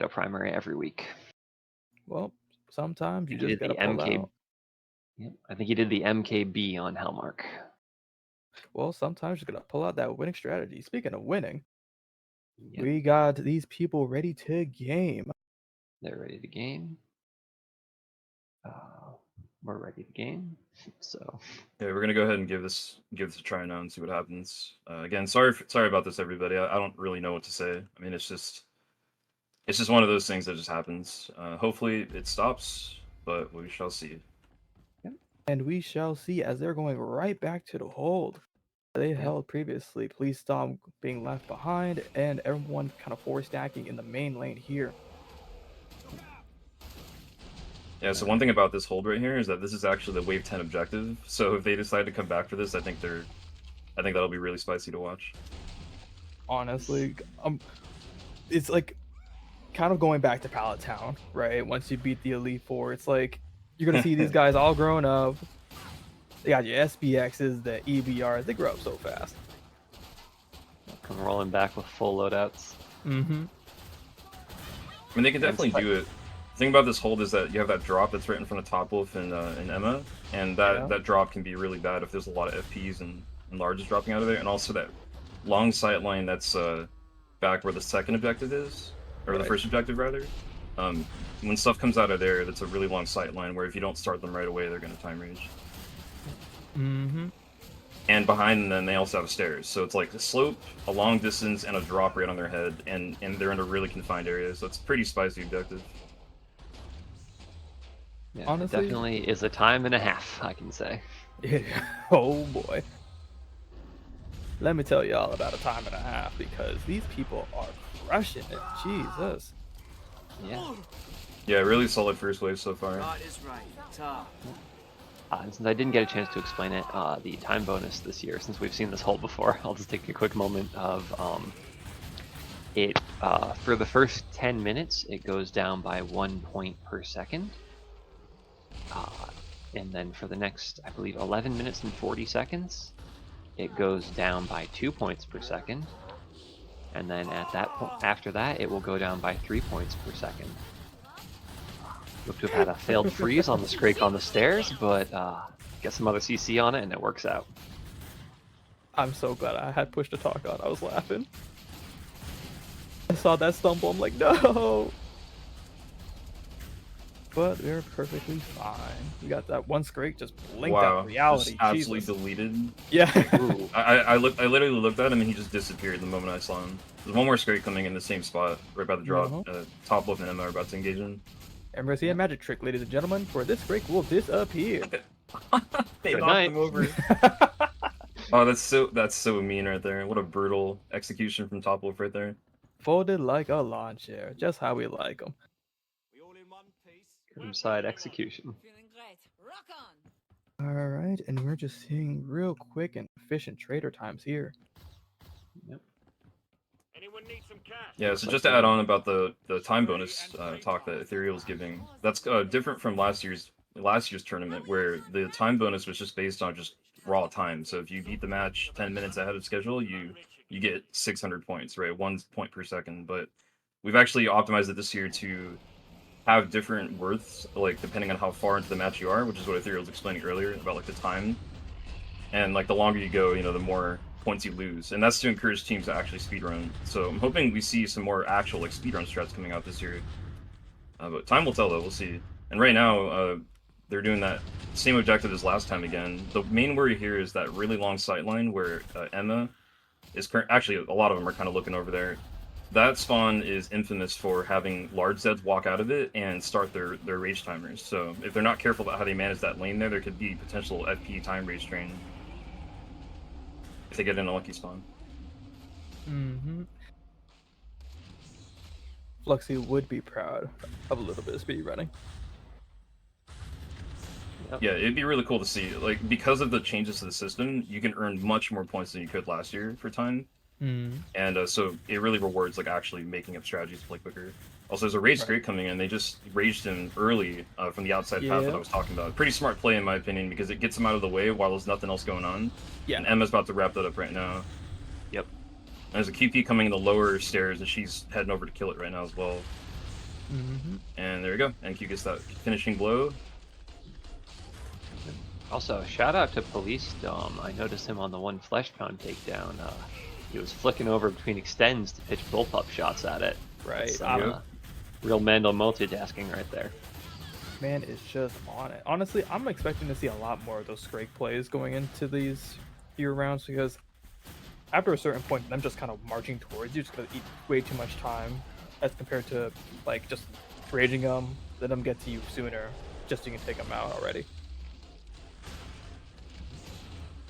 a primary every week. Well, sometimes you He just did gotta the pull MK. out. Yep, I think he did the MKB on Hellmark. Well, sometimes you gotta pull out that winning strategy. Speaking of winning, Yep, we got these people ready to game. they're ready to game. We're ready to game. So Yeah, we're gonna go ahead and give this a try now and see what happens. Again, sorry about this, everybody. I don't really know what to say. I mean, it's just one of those things that just happens. Hopefully, it stops, but we shall see. And we shall see as they're going right back to the hold they held previously. PoliceDom being left behind and everyone kind of force stacking in the main lane here. Yeah. So one thing about this hold right here is that this is actually the wave 10 objective. So if they decide to come back for this, I think that'll be really spicy to watch. Honestly, it's like kind of going back to Pallet Town, right? Once you beat the Elite Four, it's like you're gonna see these guys all grown up. They got your SBXs, the EBRs. They grow up so fast. come rolling back with full loadouts. Mm-hmm. I mean, they can definitely do it. The thing about this hold is that you have that drop that's right in front of Topwolf and Emma, and that drop can be really bad if there's a lot of FPs and larges dropping out of there, and also that long sight line that's back where the second objective is, or the first objective rather. When stuff comes out of there, that's a really long sight line where if you don't start them right away, they're going to time rage. Mm-hmm. And behind them, they also have stairs, so it's like a slope, a long distance, and a drop right on their head, and they're in a really confined area, so it's pretty spicy objective. Yeah, honestly, it definitely is a time and a half, I can say. Yeah. Oh boy. Let me tell you all about a time and a half because these people are crushing it. Jesus. Yeah. Yeah, really solid first wave so far. Since I didn't get a chance to explain it, the time bonus this year, since we've seen this hold before, I'll just take a quick moment of it. For the first 10 minutes, it goes down by 1 point per second. And then for the next, I believe, 11 minutes and 40 seconds, it goes down by 2 points per second. And then at that point, after that, it will go down by 3 points per second. Look to have had a failed freeze on the Scrake on the stairs, but get some other CC on it and it works out. I'm so glad I had push to talk on. I was laughing. I saw that stumble. I'm like, no. But they're perfectly fine. We got that one Scrake just blinked out reality. Just absolutely deleted. Yeah. I literally looked at him and he just disappeared the moment I saw him. There's one more Scrake coming in the same spot, right by the drop. Topwolf and Emma are about to engage in. And we're seeing a magic trick, ladies and gentlemen, for this Scrake will disappear. They knocked him over. Oh, that's so mean right there. What a brutal execution from Topwolf right there. Folded like a lawn chair, just how we like them. Inside execution. Alright, and we're just seeing real quick and efficient trader times here. Yep. Yeah, so just to add on about the time bonus talk that Ethereal is giving, that's different from last year's tournament where the time bonus was just based on just raw time. So if you beat the match 10 minutes ahead of schedule, you get 600 points, right? 1 point per second. But we've actually optimized it this year to have different worths, like depending on how far into the match you are, which is what Ethereal was explaining earlier about like the time. And like the longer you go, the more points you lose, and that's to encourage teams to actually speedrun. So I'm hoping we see some more actual like speedrun strats coming out this year. But time will tell, though. We'll see. And right now, they're doing that same objective as last time again. The main worry here is that really long sight line where Emma is actually a lot of them are kind of looking over there. That spawn is infamous for having large Zeds walk out of it and start their rage timers. So if they're not careful about how they manage that lane there could be potential FP time rage train if they get in a lucky spawn. Mm-hmm. Fluxy would be proud of a little bit of speed running. Yep. Yeah, it'd be really cool to see. Like, because of the changes to the system, you can earn much more points than you could last year for time. And so it really rewards like actually making up strategies to play quicker. Also, there's a rage Scrake coming in. They just raged him early from the outside path that I was talking about. Pretty smart play in my opinion because it gets him out of the way while there's nothing else going on. Yeah. And Emma's about to wrap that up right now. Yep. And there's a QP coming in the lower stairs and she's heading over to kill it right now as well. And there you go. NQ gets that finishing blow. Also, shout out to PoliceDom. I noticed him on the one Flesh Pound takedown. He was flicking over between extends to pitch bullpup shots at it. Right. Some, real Mandel multitasking right there. Man is just on it. Honestly, I'm expecting to see a lot more of those Scrake plays going into these few rounds because after a certain point, them just kind of marching towards you just gonna eat way too much time as compared to like just raging them, let them get to you sooner, just so you can take them out already.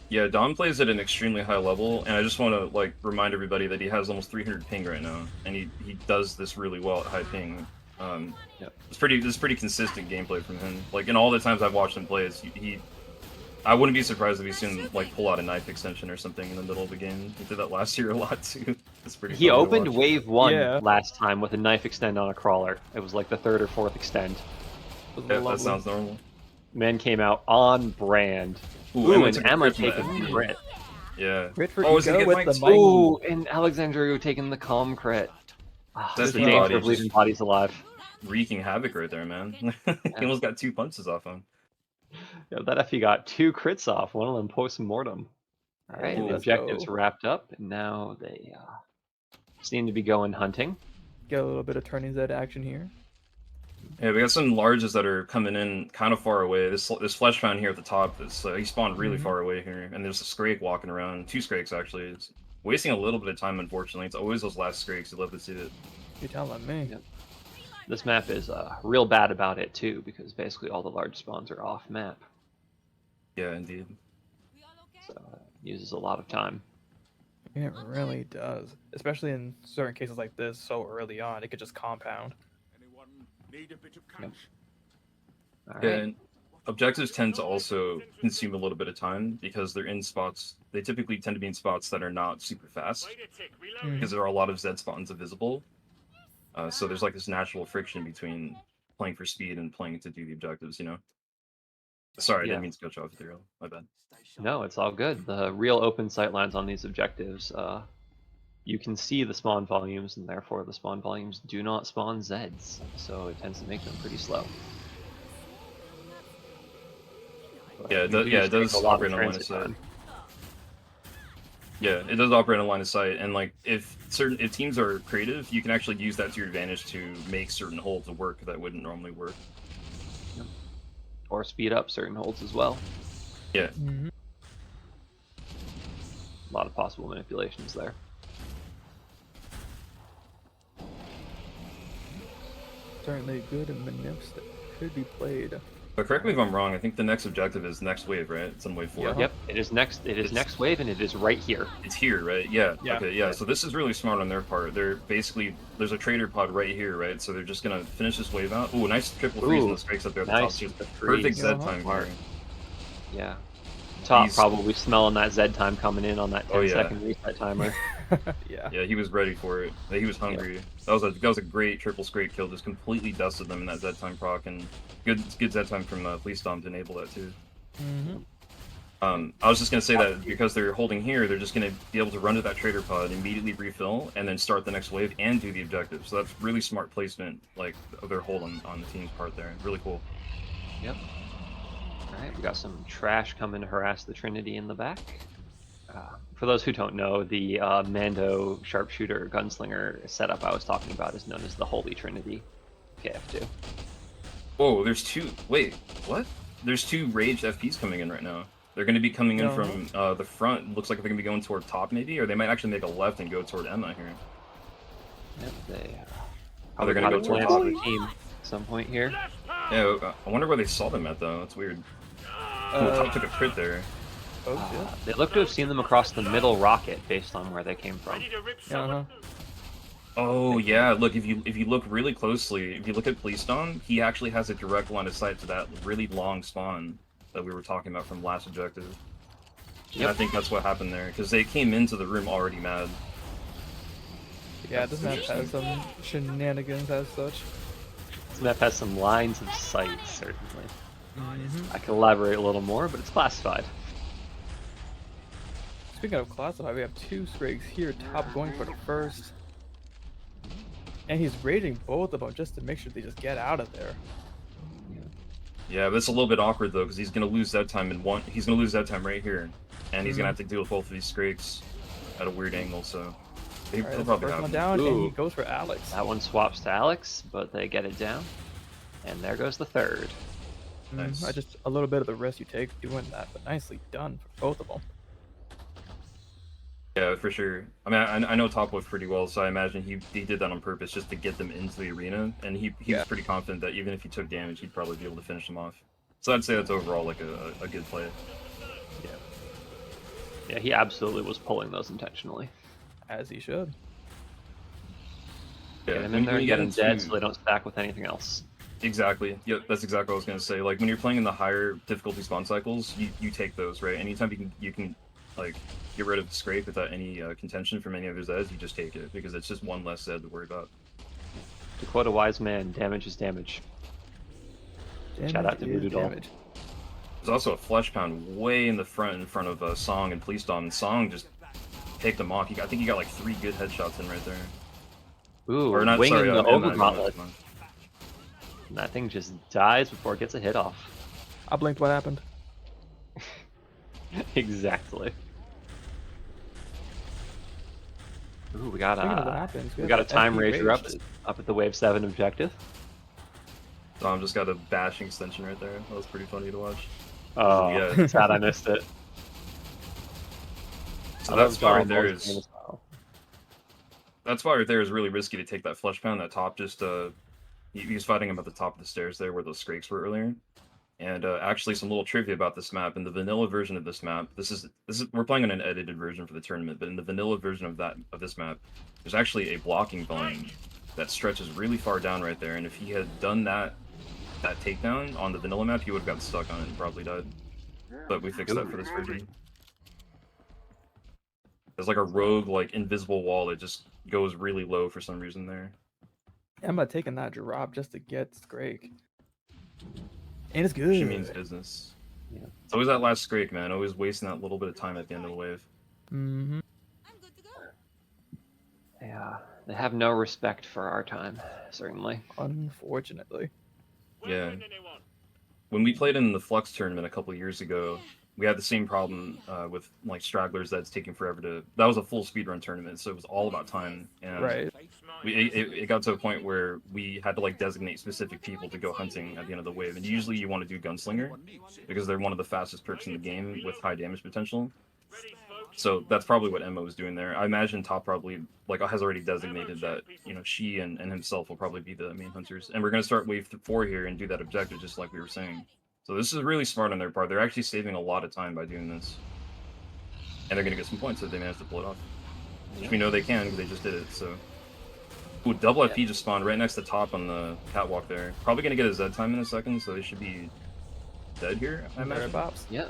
Yeah, Dom plays at an extremely high level, and I just want to like remind everybody that he has almost 300 ping right now, and he does this really well at high ping. It's pretty consistent gameplay from him. Like in all the times I've watched him play, I wouldn't be surprised if he's seen like pull out a knife extension or something in the middle of the game. He did that last year a lot too. It's pretty. He fun to opened watch. wave 1 last time with a knife extend on a crawler. It was like the 3rd or 4th extend. Yeah, that sounds normal. Man came out on brand. Ooh, and Emma taking crit. Yeah. Crit for is he Ego getting with the mic? Ooh, and Alexandru taking the calm crit. That's the the danger body of leaving bodies alive. Wreaking havoc right there, man. He almost got 2 punches off him. Yeah, that FE got 2 crits off, one of them post-mortem. Alright, Ooh, the let's objectives go. wrapped up, and now they seem to be going hunting. Get a little bit of turning Z action here. Yeah, we got some larges that are coming in kind of far away. This flesh pound here at the top is he spawned really far away here, and there's a Scrake walking around. 2 Scrakes actually. It's wasting a little bit of time, unfortunately. It's always those last Scrakes. You love to see it. You're telling me. Yep. This map is real bad about it too, because basically all the large spawns are off map, Yeah, indeed. so it uses a lot of time. It really does, especially in certain cases like this. So early on, it could just compound. All Yeah, right. and objectives tend to also consume a little bit of time because they're in spots. They typically tend to be in spots that are not super fast because there are a lot of Z spawns visible. So there's like this natural friction between playing for speed and playing to do the objectives, you know? Sorry, I didn't mean to cut you off, Ethereal. My bad. No, it's all good. The real open sight lines on these objectives, you can see the spawn volumes, and therefore the spawn volumes do not spawn Zeds, so it tends to make them pretty slow. Yeah, it does operate on line of sight. Yeah, it does operate on line of sight, and like if teams are creative, you can actually use that to your advantage to make certain holds work that wouldn't normally work. Yep. Or speed up certain holds as well. Yeah. A lot of possible manipulations there. Certainly good manips that could be played. But correct me if I'm wrong, I think the next objective is next wave, right? It's on wave 4. Yep, it is next next wave, and it is right here. It's here, right? Yeah. Yeah. Okay, yeah. So this is really smart on their part. They're basically, there's a trader pod right here, right? So they're just gonna finish this wave out. Ooh, nice triple freeze on the Scrakes up there at the nice top. with the Perfect freeze. Z time here. Yeah. Top He's- probably smelling that Z time coming in on that 10-second reset timer. Yeah. Yeah, he was ready for it. He was hungry. That was a great triple Scrake kill. Just completely dusted them in that Z time proc, and good Z time from PoliceDom to enable that too. I was just gonna say that because they're holding here, they're just gonna be able to run to that trader pod, immediately refill, and then start the next wave and do the objective. So that's really smart placement, like of their hold on the team's part there. Really cool. Yep. Alright, we got some trash coming to harass the Trinity in the back. For those who don't know, the Mando sharpshooter gunslinger setup I was talking about is known as the Holy Trinity, KF2. Whoa, there's 2. Wait, what? There's 2 raged FPs coming in right now. They're going to be coming in from the front. Looks like they're going to be going toward top, maybe, or they might actually make a left and go toward Emma here. Yep, they they're going to go toward top top. the team at some point here. Yeah, I wonder where they saw them at though. That's weird. Top took a crit there. They look to have seen them across the middle rocket based on where they came from. Oh yeah, look, if you look really closely, if you look at PoliceDom, he actually has a direct line of sight to that really long spawn that we were talking about from last objective. And I think that's what happened there, because they came into the room already mad. Yeah, this map has some shenanigans as such. This map has some lines of sight, certainly. I can elaborate a little more, but it's classified. Speaking of classified, we have 2 Scrakes here, top going for the first. And he's raiding both of them just to make sure they just get out of there. Yeah, but it's a little bit awkward though, because he's gonna lose that time in one. He's gonna lose that time right here, and he's gonna have to deal with both of these scrapes at a weird angle. So he'll Alright, probably first have one him. down, and he Ooh. goes for Alex. That one swaps to Alex, but they get it down. And there goes the third. Nice. Just a little bit of the risk you take doing that, but nicely done for both of them. Yeah, for sure. I mean, I know Topwolf pretty well, so I imagine he did that on purpose just to get them into the arena, and he was pretty confident that even if he took damage, he'd probably be able to finish them off. So I'd say that's overall like a good play. Yeah. Yeah, he absolutely was pulling those intentionally. As he should. Yeah, Get him when- in there when and you get him into- dead so they don't stack with anything else. Exactly. Yep, that's exactly what I was gonna say. Like when you're playing in the higher difficulty spawn cycles, you take those, right? Anytime you can like get rid of the scrape without any contention from any other Zeds, you just take it because it's just one less Zed to worry about. To quote a wise man, damage is damage. Shout out to Damage is Voodoo Doll. damage. There's also a flesh pound way in front of Song and PoliceDom, and Song just picked him off. I think he got like 3 good headshots in right there. Ooh, Or not, winging sorry, the Emma, overgauntlet. And that thing just dies before it gets a hit off. I blinked what happened. Exactly. Ooh, we got Speaking of what a happens, we got a that time FP rager raged. up at the wave 7 objective. Dom just got a bashing extension right there. That was pretty funny to watch. Oh, Yeah. sad I missed it. So I that love spot right Darwin there Ball's game is as well. that spot right there is really risky to take that flesh pound. That top just he was fighting him at the top of the stairs there where those scrapes were earlier. And actually, some little trivia about this map. In the vanilla version of this map, this is we're playing on an edited version for the tournament, but in the vanilla version of this map, there's actually a blocking volume that stretches really far down right there. And if he had done that takedown on the vanilla map, he would have gotten stuck on it and probably died. But we fixed that for this version. There's like a rogue, like invisible wall that just goes really low for some reason there. Emma taking that drop just to get Scrake. And it's good. She means business. Yeah. It's always that last scrape, man. Always wasting that little bit of time at the end of the wave. Mm-hmm. Yeah, they have no respect for our time, certainly. Unfortunately. Yeah. When we played in the Flux tournament a couple years ago, we had the same problem with like stragglers that's taking forever to. That was a full speedrun tournament, so it was all about time. And Right. it got to a point where we had to like designate specific people to go hunting at the end of the wave. And usually you want to do Gunslinger because they're one of the fastest perks in the game with high damage potential. So that's probably what Emma was doing there. I imagine Top probably like has already designated that, you know, she and himself will probably be the main hunters. And we're gonna start wave 4 here and do that objective just like we were saying. So this is really smart on their part. They're actually saving a lot of time by doing this. And they're gonna get some points if they manage to pull it off. Which we know they can because they just did it, so. Ooh, double FP just spawned right next to Top on the catwalk there. Probably gonna get a Z time in a second, so they should be dead here, I imagine. Bops. Yeah,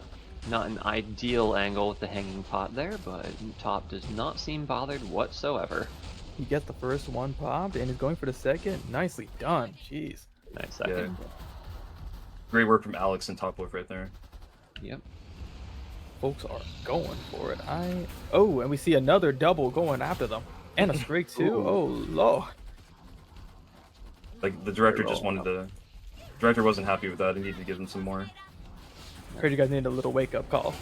not an ideal angle with the hanging pot there, but Top does not seem bothered whatsoever. He gets the first one popped and is going for the second. Nicely done. Jeez. Nice second. Great work from Alex and Topwolf right there. Yep. Folks are going for it. Oh, and we see another double going after them. And a Scrake too. Ooh. Oh, Lord. Like the director They're just rolling wanted to. Director wasn't happy with that. He needed to give them some more. Heard you guys need a little wake-up call.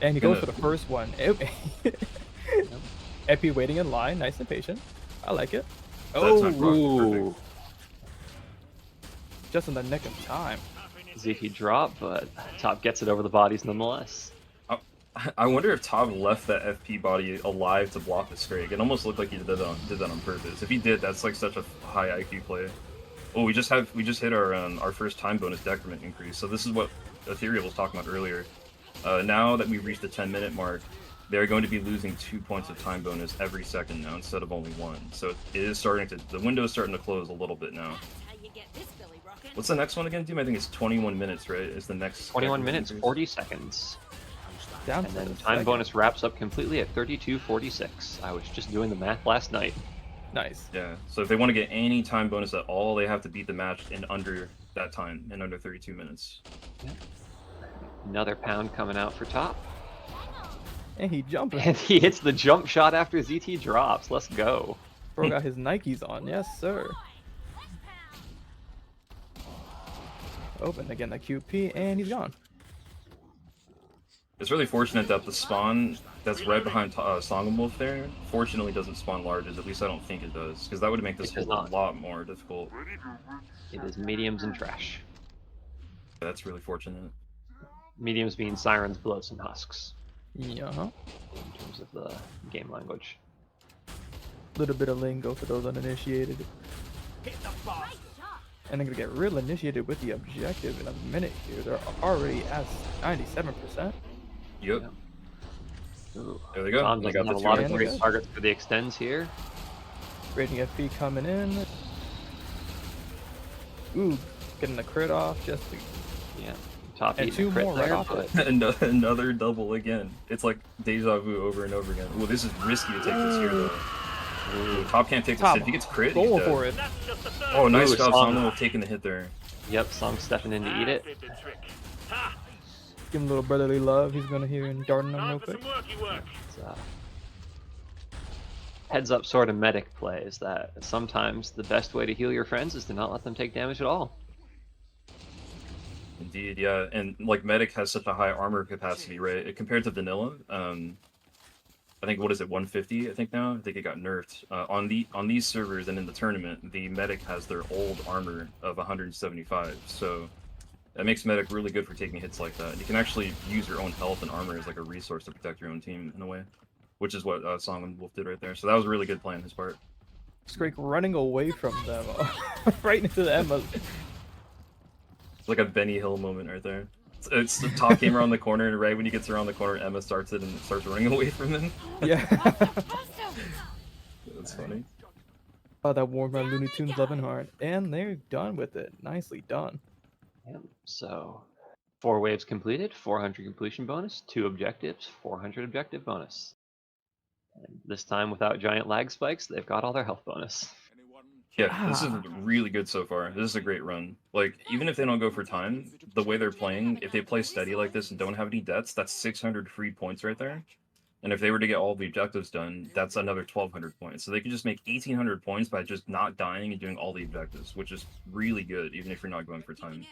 And he goes for the first one. Epi waiting in line, nice and patient. I like it. That's not wrong. Ooh. Just in the nick of time. ZT drop, but Top gets it over the bodies nonetheless. I wonder if Top left that FP body alive to block the Scrake. It almost looked like he did that on purpose. If he did, that's like such a high IQ play. Oh, we just hit our first time bonus decrement increase. So this is what Ethereal was talking about earlier. Now that we've reached the 10-minute mark, they're going to be losing 2 points of time bonus every second now instead of only 1. So it is the window is starting to close a little bit now. What's the next one again, Doom? I think it's 21 minutes, right? Is the next 21 decrement minutes, increase? 40 seconds. Down And to then the time second. bonus wraps up completely at 32:46. I was just doing the math last night. Nice. Yeah, so if they want to get any time bonus at all, they have to beat the match in under that time, in under 32 minutes. Another pound coming out for Top. And he jumped. And he hits the jump shot after ZT drops. Let's go. Bro got his Nikes on. Yes, sir. Open again the QP, and he's gone. It's really fortunate that the spawn that's right behind SongahmWolf there, fortunately doesn't spawn larges. At least I don't think it does, because that would make this It does hold not. a lot more difficult. It is mediums and trash. That's really fortunate. Mediums mean sirens, bloats, and husks Yeah. in terms of the game language. Little bit of lingo for those uninitiated. And they're gonna get real initiated with the objective in a minute here. They're already at 97%. Yep. Yeah. Ooh. There they go. Tom They doesn't got have the a lot 200 of great points. targets for the extends here. Rating FP coming in. Ooh, getting the crit off just to... Yeah. Top And eating two a crit more right there, off but it. Another double again. It's like deja vu over and over again. Well, this is risky to take this here though. Ooh, Top can't take this Top hit. If he gets crit, he's going dead. for it. Oh, nice Ooh, job, Song. SongahmWolf taking the hit there. Yep, Song's stepping in to eat it. Give him a little brotherly love. He's gonna hear him darting him real quick. It's, heads up sort of medic play is that sometimes the best way to heal your friends is to not let them take damage at all. Indeed, yeah, and like Medic has such a high armor capacity, right? Compared to Vanilla, I think what is it, 150? I think now. I think it got nerfed on these servers and in the tournament. The Medic has their old armor of 175, so that makes Medic really good for taking hits like that. You can actually use your own health and armor as like a resource to protect your own team in a way, which is what SongahmWolf did right there. So that was a really good play on his part. Scrake running away from them, right into the Emma. It's like a Benny Hill moment right there. It's the Top came around the corner, and right when he gets around the corner, Emma starts it and starts running away from him. Yeah. That's funny. Oh, that warmed my Looney Tunes loving heart. And they're done with it. Nicely done. Yep. So 4 waves completed, 400 completion bonus, 2 objectives, 400 objective bonus. And this time without giant lag spikes, they've got all their health bonus. Yeah, this is really good so far. This is a great run. Like, even if they don't go for time, the way they're playing, if they play steady like this and don't have any deaths, that's 600 free points right there. And if they were to get all the objectives done, that's another 1,200 points. So they could just make 1,800 points by just not dying and doing all the objectives, which is really good, even if you're not going for time.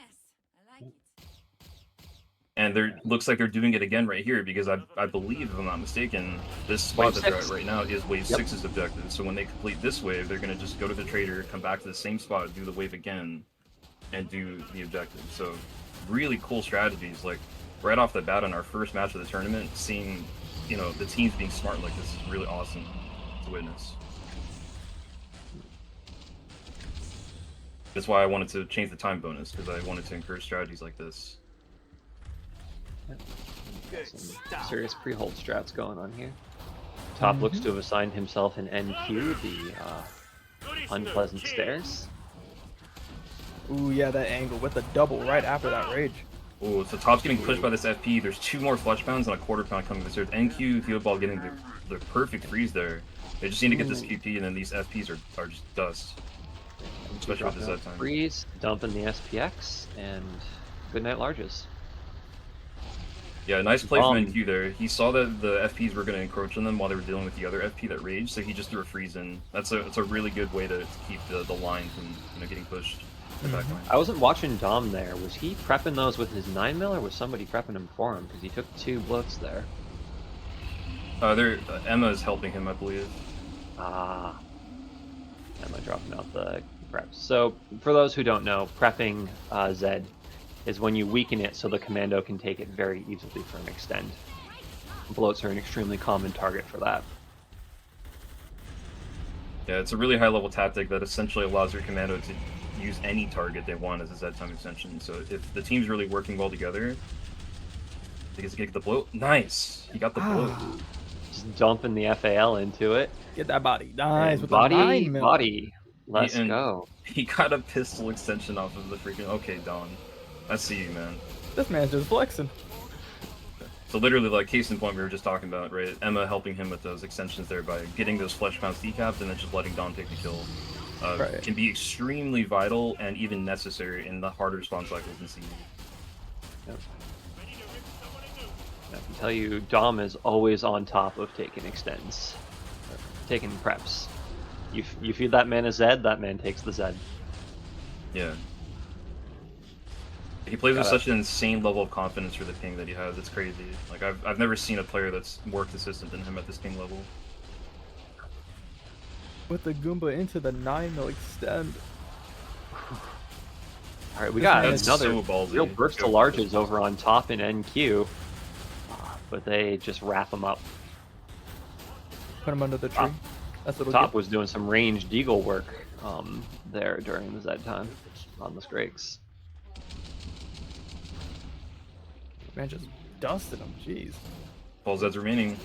And there looks like they're doing it again right here, because I believe, if I'm not mistaken, this spot that they're at right now is wave 6's objective. So when they complete this wave, they're going to just go to the trader, come back to the same spot, do the wave again, and do the objective. So really cool strategies. Like, right off the bat on our first match of the tournament, seeing, you know, the teams being smart like this is really awesome to witness. That's why I wanted to change the time bonus, because I wanted to encourage strategies like this. Some serious pre-hold strats going on here. Top looks to have assigned himself an NQ, the unpleasant stairs. Ooh, yeah, that angle with the double right after that rage. Oh, so Top's getting pushed by this FP. There's 2 more flush pounds and a quarter pound coming this earth. NQTheobald getting the perfect freeze there. They just need to get this QP, and then these FPs are just dust. Especially with this time. Freeze, dumping the SPX, and good night larges. Yeah, nice play from NQ there. He saw that the FPs were going to encroach on them while they were dealing with the other FP that raged, so he just threw a freeze in. That's a really good way to keep the line from getting pushed. I wasn't watching Dom there. Was he prepping those with his 9mm, or was somebody prepping him for him? Because he took 2 bloats there. Emma is helping him, I believe. Ah. Emma dropping out the preps. So, for those who don't know, prepping Zed is when you weaken it so the commando can take it very easily for an extend. Bloats are an extremely common target for that. Yeah, it's a really high-level tactic that essentially allows your commando to use any target they want as a Z time extension. So if the team's really working well together, they get the bloat. Nice! He got the bloat. Just dumping the FAL into it. Get that body. Nice. With body, the 9mm. body. Let's go. He got a pistol extension off of the freaking... Okay, Don. I see you, man. This man's just flexing. So literally, like, case in point we were just talking about, right? Emma helping him with those extensions there by getting those flesh pounds decapped and then just letting Dom take the kill. Right. Can be extremely vital and even necessary in the harder spawn cycles in CE. Yep. I can tell you, Dom is always on top of taking extends. Taking preps. You feed that man a Zed, that man takes the Zed. Yeah. He plays with Gotta- such an insane level of confidence for the ping that he has. It's crazy. Like I've never seen a player that's more consistent than him at this ping level. With the Goomba into the 9 mil extend. All right, we This got man is another so ballsy. real burst of larges over on top in NQ, but they just wrap him up. Put him under the tree. That's what Top was doing some ranged deagle work there during the Zed time on the Scrakes. Man just dusted him. Jeez. All Zeds remaining.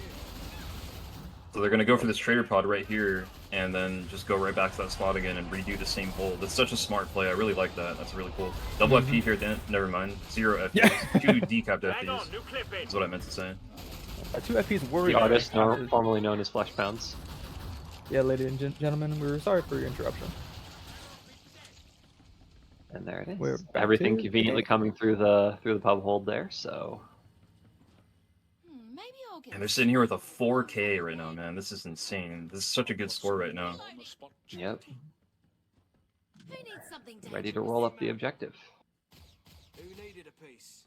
So they're gonna go for this trader pod right here, and then just go right back to that spot again and redo the same hole. That's such a smart play. I really like that. That's really cool. Double FP here at the end. Never mind. 0 FPs. Yeah. 2 decapped FPs. That's what I meant to say. 2 FPs worried. The artist, formerly known as Flesh Pounds. Yeah, ladies and gentlemen, we're sorry for your interruption. And there it is. We're back Everything to conveniently game. coming through the pub hold there. So Maybe I'll get. And they're sitting here with a 4K right now, man. This is insane. This is such a good score right now. yep, Who needs something ready to roll up the objective. Who needed a piece?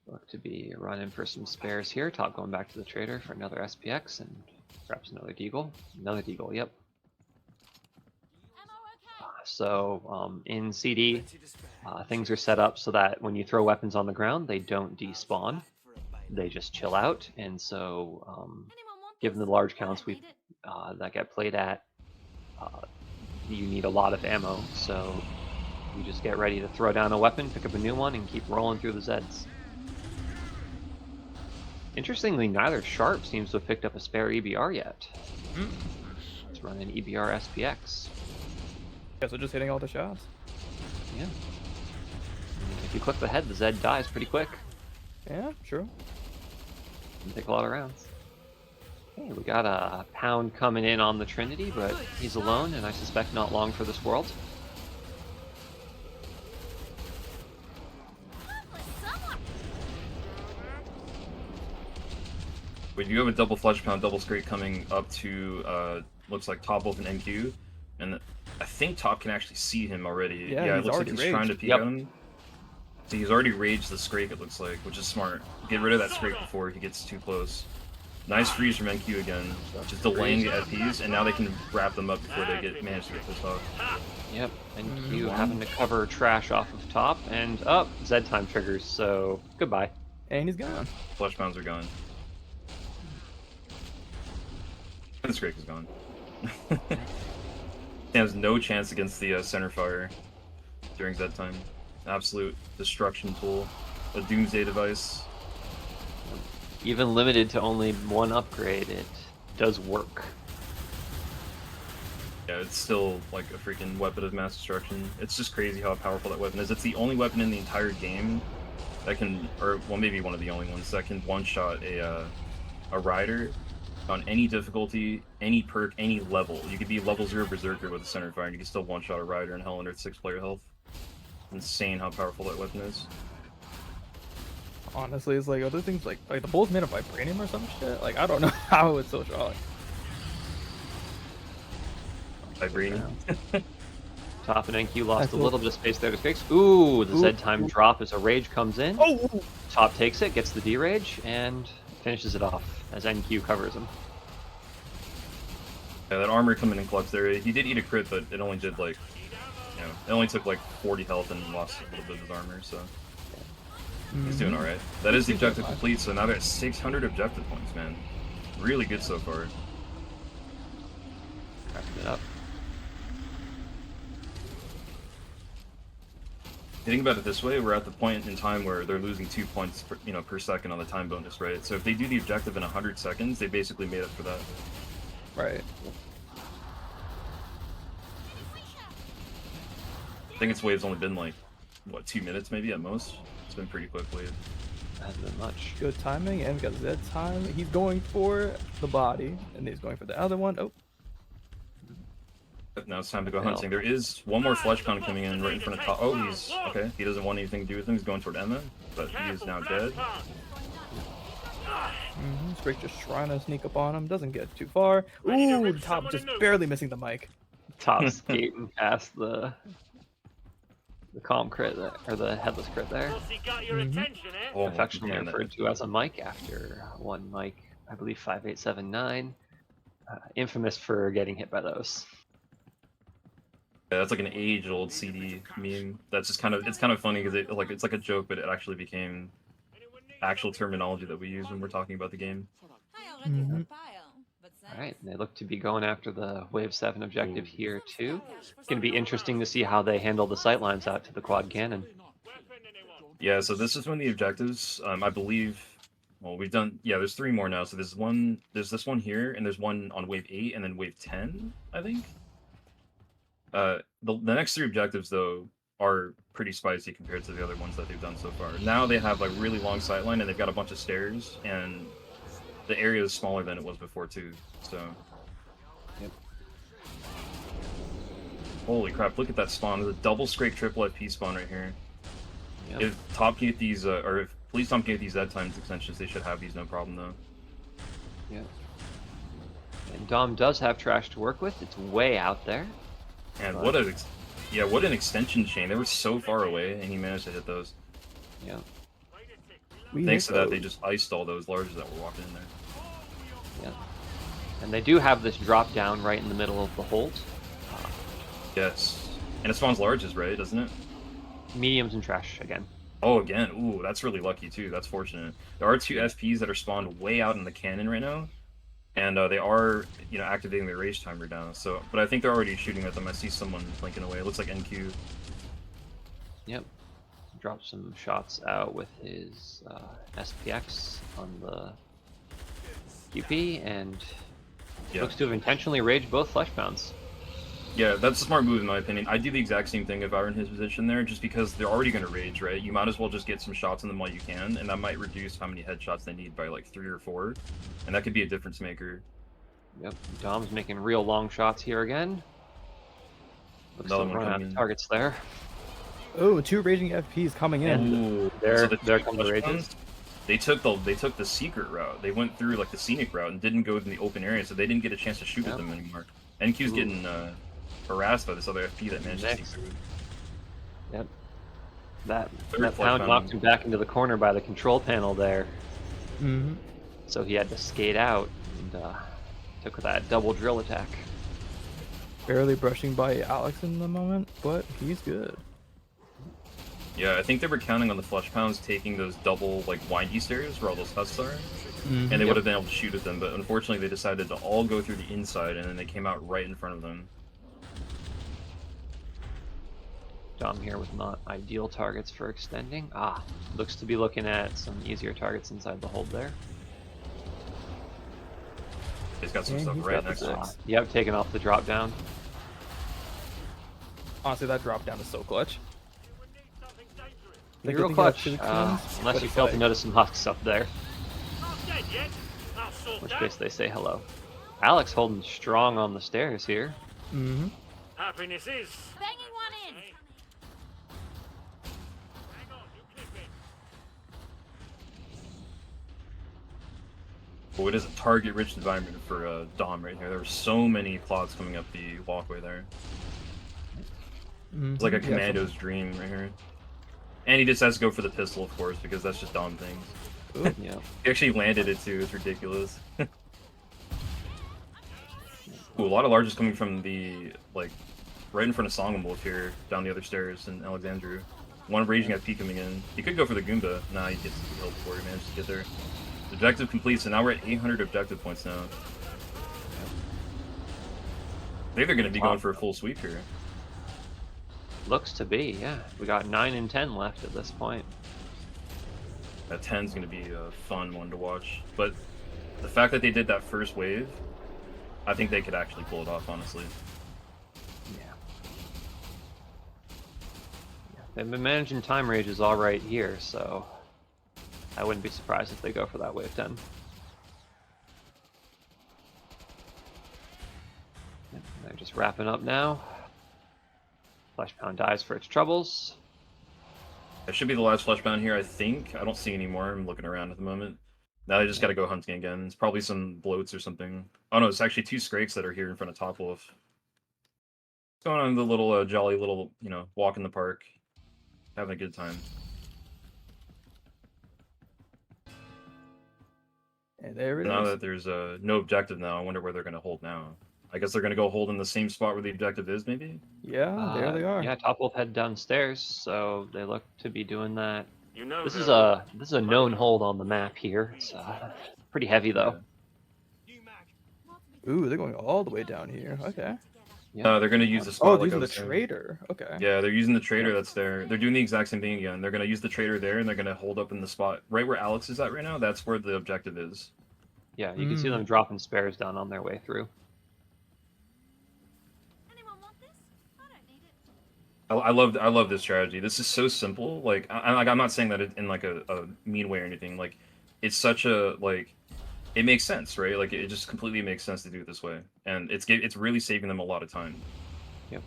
Look to be running for some spares here. Top going back to the trader for another SPX and perhaps another deagle. Another deagle. Yep. So in CD, Plenty to spare. things are set up so that when you throw weapons on the ground, they don't despawn. For a bait. They just chill out. And so, Anyone want given the this? large I counts don't we need it. that get played at, you need a lot of ammo. So you just get ready to throw down a weapon, pick up a new one, and keep rolling through the Zeds. Interestingly, neither Sharp seems to have picked up a spare EBR yet. Let's run an EBR SPX. Yeah, so just hitting all the shots. Yeah. If you click the head, the Zed dies pretty quick. Yeah, true. Doesn't take a lot of rounds. Hey, we got a Pound coming in on the Trinity, but he's alone, and I suspect not long for this world. But you have a double Flesh Pound, double Scrake coming up to, looks like Topwolf and NQ. And I think Top can actually see him already. Yeah, it he's looks like already he's trying to raged. peek Yep. at him. So he's already raged the Scrake, it looks like, which is smart. Get rid of that Scrake before he gets too close. Nice freeze from NQ again, just delaying the FPs, and now they can wrap them up before they manage to get pissed off. Yep, NQ having to cover trash off of Top, and up, Zed time triggers, so goodbye. And he's gone. Flesh Pounds are gone. And the Scrake is gone. Has no chance against the center fire during Zed time. Absolute destruction tool. A doomsday device. Even limited to only one upgrade, it does work. Yeah, it's still like a freaking weapon of mass destruction. It's just crazy how powerful that weapon is. It's the only weapon in the entire game that can, or well, maybe one of the only ones that can one-shot a rider on any difficulty, any perk, any level. You could be level 0 Berserker with a center fire, and you can still one-shot a rider in Hell under 6-player health. Insane how powerful that weapon is. Honestly, it's like other things like the bull's made of vibranium or some shit. Like I don't know how it's so strong. Vibranium. Top and NQ lost That's a cool. little bit of space there to fix. Ooh, the Ooh, Zed time ooh. drop as a rage comes in. Oh, Top takes it, gets the D-Rage, and finishes it off as NQ covers him. Yeah, that armor coming in clutch there. He did eat a crit, but it only did like, it only took like 40 health and lost a little bit of his armor, so he's doing alright. That is the objective complete, so now they're at 600 objective points, man. Really good so far. Wrapping it up. Think about it this way, we're at the point in time where they're losing 2 points per, per second on the time bonus, right? So if they do the objective in 100 seconds, they basically made up for that. right. I think its wave's only been like, what, 2 minutes maybe at most? It's been pretty quick wave. Hasn't been much. Good timing, and we got Zed time. He's going for the body, and he's going for the other one. Oh, But now it's time to go hunting. There is one more Flesh Pound coming in right in front of Top. Oh, he's okay. He doesn't want anything to do with him. He's going toward Emma, but he is now dead. Scrake just trying to sneak up on him. Doesn't get too far. Ooh, Top just barely missing the mic. Top skating past the calm crit there, or the headless crit there. Bossy got your Mhm. attention, eh? Oh, Affectionately man, that- referred to as a Mike after one Mike, I believe 5879. Infamous for getting hit by those. Yeah, that's like an age-old CD meme. That's just kind of it's kind of funny because it's like a joke, but it actually became actual terminology that we use when we're talking about the game. I already have a Mhm. pile, but All right, thanks. they look to be going after the Wave 7 objective Ooh. here too. It's going to be interesting to see how they handle the sightlines out to the quad cannon. Yeah, so this is one of the objectives. I believe. Well, we've done. Yeah, there's 3 more now. So there's one. There's this one here, and there's one on wave 8, and then wave 10, I think. The next 3 objectives though are pretty spicy compared to the other ones that they've done so far. Now they have like really long sightline, and they've got a bunch of stairs, and the area is smaller than it was before too. So. Yep. Holy crap! Look at that spawn. There's a double scrape triple FP spawn right here. Yep. If Top can get these, or if PoliceDom can get these Z times extensions, they should have these no problem though. Yep. And Dom does have trash to work with. It's way out there. And But- what a, yeah, what an extension chain. They were so far away, and he managed to hit those. Yeah. We Thanks hit to that, they those. just iced all those larges that were walking in there. Yeah. And they do have this drop down right in the middle of the hold. Yes, and it spawns larges, right? Doesn't it? Mediums and trash again. Oh, again. Ooh, that's really lucky too. That's fortunate. There are 2 FPs that are spawned way out in the cannon right now, and they are, activating their rage timer down. So, but I think they're already shooting at them. I see someone blinking away. It looks like NQ. Yep. Dropped some shots out with his SPX on the QP, and Yeah. looks to have intentionally raged both fleshbounds. Yeah, that's a smart move in my opinion. I'd do the exact same thing if I were in his position there, just because they're already going to rage, right? You might as well just get some shots on them while you can, and that might reduce how many headshots they need by like 3 or 4, and that could be a difference maker. Yep. Dom's making real long shots here again. Looks to Another one run out coming of in. targets there. Oh, 2 raging FPs coming in. And Ooh, there so the come two the flesh rages. bounds, They took the secret route. They went through like the scenic route and didn't go in the open area, so they didn't get a chance to shoot Yep. at them anymore. NQ's Ooh. getting harassed by this other FP that managed to Next. sneak through. Yep. That Third pound fleshbound. knocked him back into the corner by the control panel there. Mhm. So he had to skate out and took that double drill attack. Barely brushing by Alex in the moment, but he's good. Yeah, I think they were counting on the flesh pounds taking those double like windy stairs where all those husks are. And they would have been able to shoot at them, but unfortunately they decided to all go through the inside, and then they came out right in front of them. Dom here with not ideal targets for extending. Looks to be looking at some easier targets inside the hold there. He's got some Yeah, stuff he's right got the next to him. six. Yep, taking off the drop down. Honestly, that drop down is so clutch. The good Real thing clutch, about Phoenix Suns, unless but you it's fail to like- notice some husks up there, Not dead yet. I'll sort in which that. case they say hello. Alex holding strong on the stairs here. Mhm. Happiness is. Banging one in. Hang on, you clip it. Oh, it is a target-rich environment for Dom right here. There were so many plots coming up the walkway there. It's like a Mhm. Yeah, commando's dream right here. And he just has to go for the pistol, of course, because that's just Dom things. Yeah. He actually landed it too. It's ridiculous. Ooh, a lot of larges coming from the like right in front of SongahmWolf here, down the other stairs in Alexandru. One raging FP coming in. He could go for the Goomba. Nah, he gets killed before he manages to get there. The objective complete, so now we're at 800 objective points now. I think they're going to be going for a full sweep here. Looks to be, yeah. We got 9 and 10 left at this point. That 10's going to be a fun one to watch. But the fact that they did that first wave, I think they could actually pull it off, honestly. Yeah. They've been managing time rages all right here, so I wouldn't be surprised if they go for that wave 10. Yep, they're just wrapping up now. Flesh Pound dies for its troubles. That should be the last fleshbound here, I think. I don't see any more. I'm looking around at the moment. Now they just got to go hunting again. It's probably some bloats or something. Oh no, it's actually 2 Skrakes that are here in front of Topwolf. Going on the little jolly little, you know, walk in the park, having a good time. And there it Now is. that there's no objective now, I wonder where they're gonna hold now. I guess they're gonna go hold in the same spot where the objective is, maybe. Yeah, there they are. Yeah, Topwolf head downstairs, so they look to be doing that. You know This is though, a known hold on the map here. It's pretty heavy though. Ooh, they're going all the way down here. Okay. Yeah. They're gonna use the Oh, spot. they're like I using the was saying. trader. Okay. Yeah, they're using the trader that's there. They're doing the exact same thing again. They're gonna use the trader there, and they're gonna hold up in the spot right where Alex is at right now. That's where the objective is. Yeah, you can see them dropping spares down on their way through. Anyone want this? I don't need it. I love this strategy. This is so simple. Like I'm not saying that in like a mean way or anything. Like it's such a like it makes sense, right? Like it just completely makes sense to do it this way, and it's really saving them a lot of time. Yep.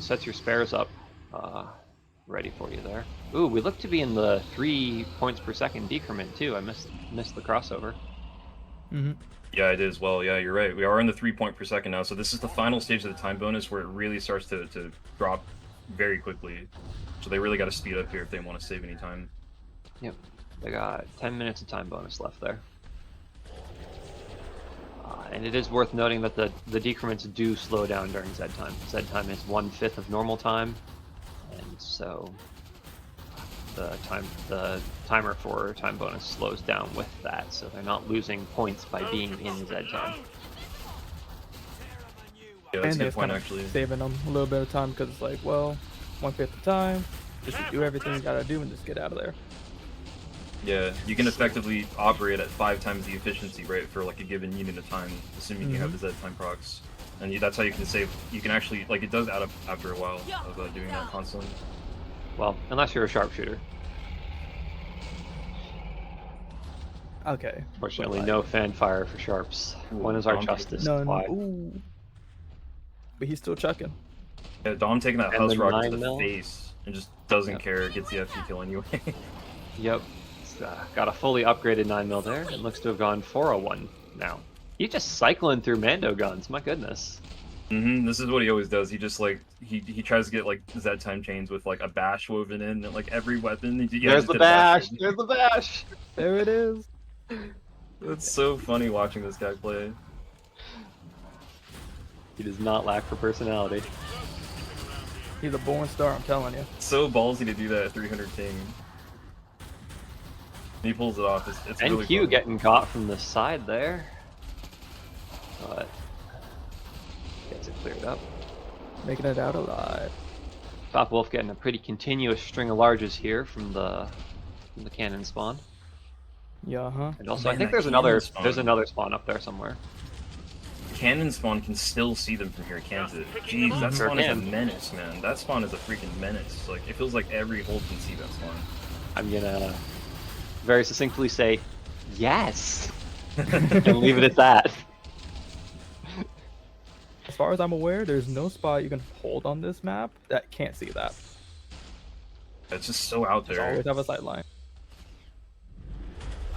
Sets your spares up, ready for you there. Ooh, we look to be in the 3 points per second decrement too. I missed the crossover. Mm-hmm. Yeah, I did as well. Yeah, you're right. We are in the 3 point per second now. So this is the final stage of the time bonus where it really starts to drop very quickly. So they really got to speed up here if they want to save any time. Yep. They got 10 minutes of time bonus left there. And it is worth noting that the decrements do slow down during Z time. Z time is 1/5 of normal time, and so the timer for time bonus slows down with that. So they're not losing points by being in Z time. Yeah, that's And a good it's point kind of actually. saving them a little bit of time because it's like, well, 1/5 the time, just to do everything you gotta do and just get out of there. Yeah, you can effectively operate at 5 times the efficiency, right, for like a given unit of time, assuming you have the Z time procs. And that's how you can save. You can actually, like, it does add up after a while of doing that constantly. Well, unless you're a sharpshooter. Okay. Fortunately, but no fanfare for sharps. Ooh, One is our Dom justice. None. Why? Ooh. But he's still chucking. Yeah, Dom taking that And house the rock to 9 the mil? face and just doesn't Yep. care, gets the FP kill anyway. Yep. It's, got a fully upgraded 9mm there. It looks to have gone 401 now. He's just cycling through Mando guns. My goodness. This is what he always does. He just like he tries to get like Z time chains with like a bash woven in and like every weapon. Yeah, There's just the did a bash. bash. There's the bash. There it is. It's so funny watching this guy play. He does not lack for personality. He's a born star, I'm telling you. It's so ballsy to do that at 300 ping. He pulls it off. It's really NQ fun. getting caught from the side there, but gets it cleared up. Making it out alive. Topwolf getting a pretty continuous string of larges here from the cannon spawn. Yeah, huh? And also, Man, I think that there's another cannon spawn. spawn up there somewhere. Cannon spawn can still see them from here, can't it? Jeez, that Sure spawn is a can. menace, man. That spawn is a freaking menace. Like, it feels like every hold can see that spawn. I'm gonna very succinctly say yes, and leave it at that. As far as I'm aware, there's no spot you can hold on this map that can't see that. It's just so out Just there. always have a sight line.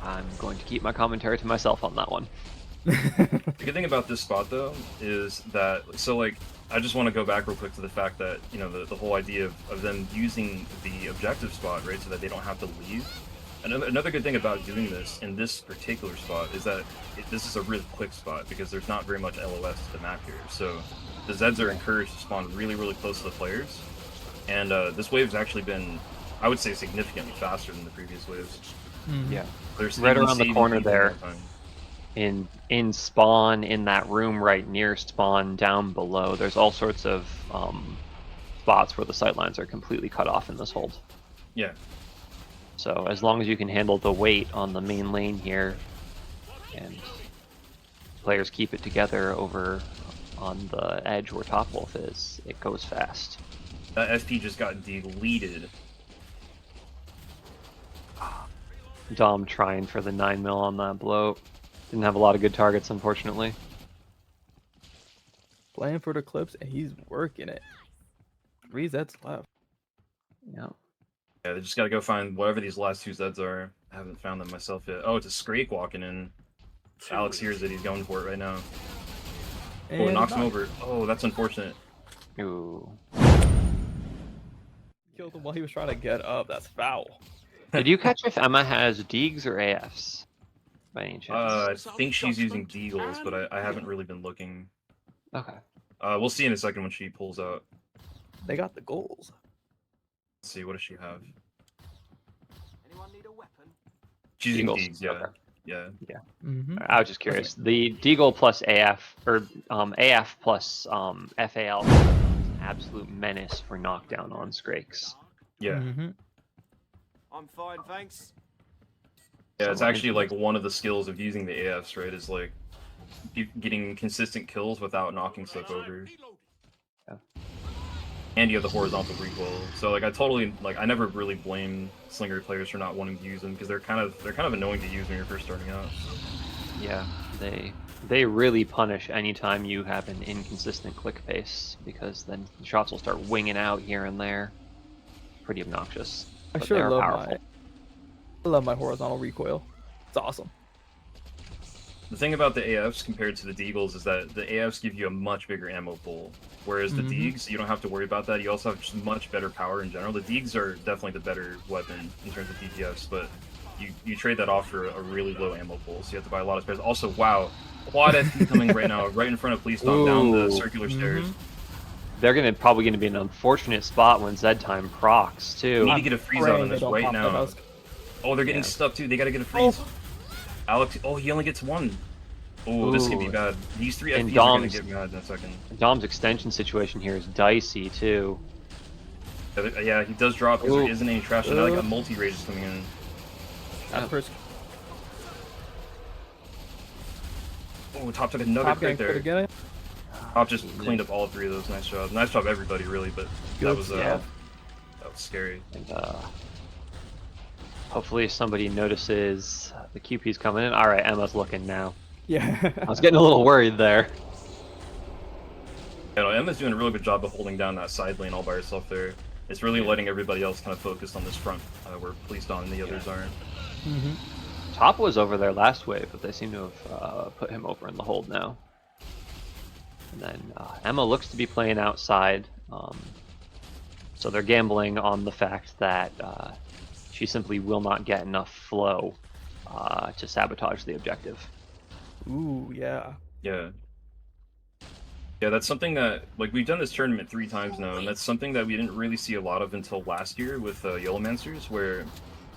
I'm going to keep my commentary to myself on that one. The good thing about this spot, though, is that, so, like, I just want to go back real quick to the fact that, you know, the whole idea of them using the objective spot, right, so that they don't have to leave. Another good thing about doing this in this particular spot is that this is a really quick spot because there's not very much LOS to the map here. So the Zeds are encouraged to spawn really, really close to the players. And this wave's actually been, I would say, significantly faster than the previous waves. Yeah, There's right even around the saving corner people there. more time. In spawn, in that room right near spawn, down below, there's all sorts of spots where the sightlines are completely cut off in this hold. Yeah. So as long as you can handle the weight on the main lane here, and players keep it together over on the edge where Topwolf is, it goes fast. That FP just got deleted. Dom trying for the 9mm on that blow. Didn't have a lot of good targets, unfortunately. Playing for the clips, and he's working it. 3 Zeds left. Yeah. Yeah, they just gotta go find whatever these last 2 Zeds are. I haven't found them myself yet. Oh, it's a Scrake walking in. Alex hears that he's going for it right now. Oh, it And knocks him over. Oh, that's unfortunate. Ooh. Killed him while he was trying to get up. That's foul. Did you catch if Emma has Deegs or AFs? By any chance? I think she's using Deagles, but I haven't really been looking. Okay. We'll see in a second when she pulls out. They got the goals. Let's see, what does she have? Anyone need a weapon? She's using Deagles, Deags, yeah. okay. Yeah. Mm-hmm. I was just curious. The Deagle plus AF, or AF plus FAL is an absolute menace for knockdown on Skrakes. Yeah. Mm-hmm. I'm fine, thanks. Yeah, it's So actually like one of the skills of using the AFs, right? Is like getting consistent kills without knocking stuff over. Yeah. And you have the horizontal recoil. So like I never really blame Slinger players for not wanting to use them because they're kind of annoying to use when you're first starting out. Yeah, they really punish anytime you have an inconsistent click pace, because then the shots will start winging out here and there. Pretty obnoxious. I But sure they are love powerful. I love my horizontal recoil. It's awesome. The thing about the AFs compared to the Deagles is that the AFs give you a much bigger ammo pool, whereas the Deags, you don't have to worry about that. You also have just much better power in general. The Deags are definitely the better weapon in terms of DPS, but you trade that off for a really low ammo pool, so you have to buy a lot of spares. Also, wow, quad FP coming right now, right in front of PoliceDom, down the circular stairs. They're probably gonna be in an unfortunate spot when Zed time procs You need too. to get a freeze out on this right now. Husk. Oh, they're getting stuck too. They gotta get a freeze. Alex, oh, he only gets one. Oh, this could be Ooh. bad. These three And FPs are gonna Dom's- get mad in a second. Dom's extension situation here is dicey too. Yeah, he does drop because Ooh. there isn't any trash. And now they got multi-rages coming in. That first Oh, Top took another top crit gang could there. get it. Top just cleaned up all three of those. Nice job. Nice job, everybody, really. But that was Yeah. that was scary. And hopefully somebody notices the QP's coming in. All right, Emma's looking now. Yeah. I was getting a little worried there. Yeah, no, Emma's doing a really good job of holding down that side lane all by herself there. It's really letting everybody else kind of focus on this front, where PoliceDom and the others aren't. Mm-hmm. Top was over there last wave, but they seem to have put him over in the hold now. And then Emma looks to be playing outside, so they're gambling on the fact that she simply will not get enough flow to sabotage the objective. Ooh, yeah. Yeah. Yeah, that's something that, like, we've done this tournament 3 times now, and that's something that we didn't really see a lot of until last year with Yellowmancers, where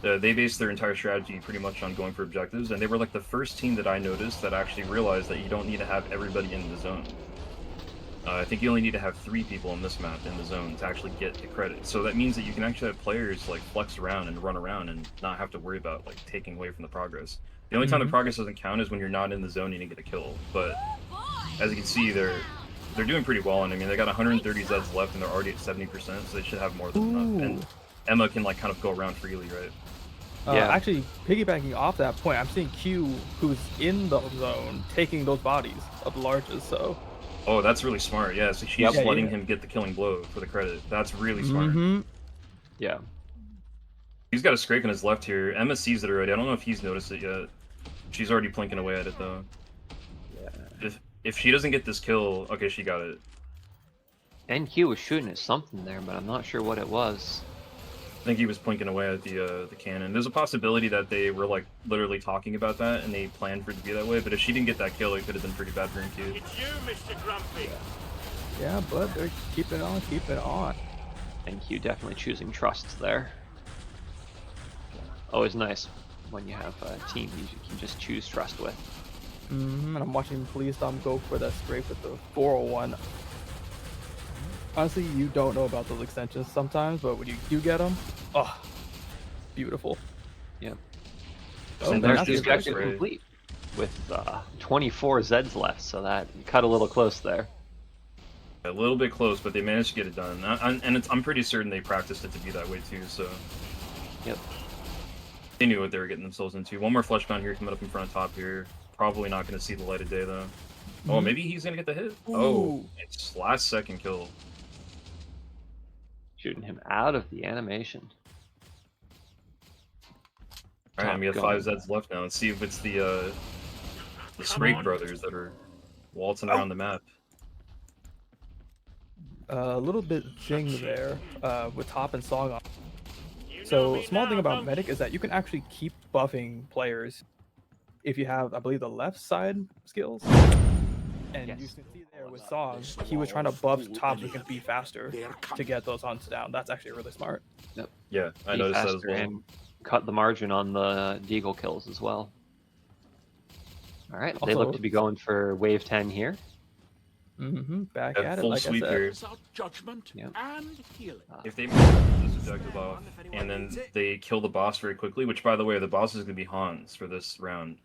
they based their entire strategy pretty much on going for objectives, and they were like the first team that I noticed that actually realized that you don't need to have everybody in the zone. I think you only need to have 3 people in this map in the zone to actually get the credit. So that means that you can actually have players like flex around and run around and not have to worry about like taking away from the progress. The only time the progress doesn't count is when you're not in the zone and you get a kill. But as you can see, they're doing pretty well, and I mean they got 130 Zeds left and they're already at 70%, so they should have more than enough. And Emma can like kind of go around freely, right? Yeah. Actually, piggybacking off that point, I'm seeing Q, who's in the zone, taking those bodies of the larges. So. Oh, that's really smart. Yeah, so she's Yep. letting him get the killing blow for the credit. That's really smart. Mm-hmm. Yeah. He's got a scrape in his left here. Emma sees it already. I don't know if he's noticed it yet. She's already plinking away at it though. Yeah. If she doesn't get this kill, okay, she got it. NQ was shooting at something there, but I'm not sure what it was. I think he was plinking away at the cannon. There's a possibility that they were like literally talking about that and they planned for it to be that way. But if she didn't get that kill, it could have been pretty bad for NQ. It's you, Mr. Grumpy. Yeah, but they're keeping on, keeping on. NQ definitely choosing trust there. Always nice when you have a team you can just choose trust with. Mm-hmm. And I'm watching PoliceDom go for that scrape with the 401. Honestly, you don't know about those extensions sometimes, but when you do get them, oh, beautiful. Yep. Oh, And that's there's the the objective great. complete with 24 Zeds left, so that cut a little close there. A little bit close, but they managed to get it done. I'm pretty certain they practiced it to be that way too, so... Yep. They knew what they were getting themselves into. One more Fleshbound here coming up in front of top here. Probably not going to see the light of day, though. Oh, maybe he's going to get the hit. Oh, Ooh. it's last second kill. Shooting him out of the animation. Alright, and we have Top 5 gun. Zeds left now. Let's see if it's the Scrape brothers that are waltzing around the map. A little bit jing there with Top and Song on. You know So me small thing now, about don't Medic is that you can actually keep buffing players if you have, I believe, the left side skills. And you Yes. can see there with Song, he was trying to buff Top so he can be faster to get those hunts down. That's actually really smart. Yeah, I Be noticed that as faster well. and cut the margin on the Deagle kills as well. All right, they look Also- to be going for wave 10 here. Back Yeah, at it, full like I sweep said. here. Without judgment Yep. and healing. If they make this objective off and then they kill the boss very quickly, which by the way, the boss is going to be Hans for this round.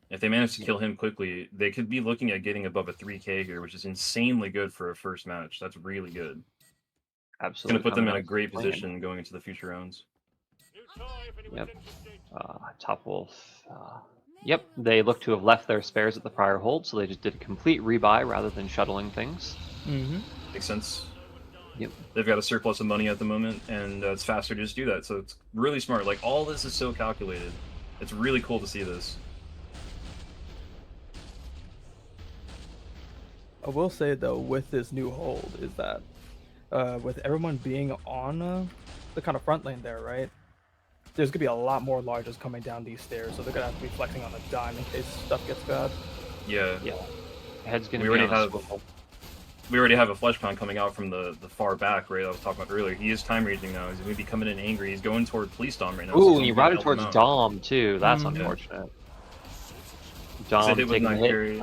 If they manage to kill him quickly, they could be looking at getting above a 3K here, which is insanely good for a first match. That's really good. It's going Absolutely. to put them in coming a out great swinging. position going into the future rounds. New toy if anyone's Yep. interested. Topwolf. Yep, they look to have left their spares at the prior hold, so they just did a complete rebuy rather than shuttling things. Makes sense. Yep. They've got a surplus of money at the moment, and it's faster to just do that. So it's really smart. Like, all this is so calculated. It's really cool to see this. I will say though, with this new hold, is that with everyone being on the kind of front lane there, right? There's gonna be a lot more larges coming down these stairs, so they're gonna have to be flexing on the dime in case stuff gets bad. Yeah. Yeah. Head's gonna We be already on a have swivel. we already have a flesh pound coming out from the far back, right? I was talking about earlier. He is time raging now. He's going to be coming in angry. He's going toward PoliceDom right now. so Ooh, he's and he gonna routed help towards him out. Dom too. That's Mhm. unfortunate. So Dom hit with taking a knife hit. carry.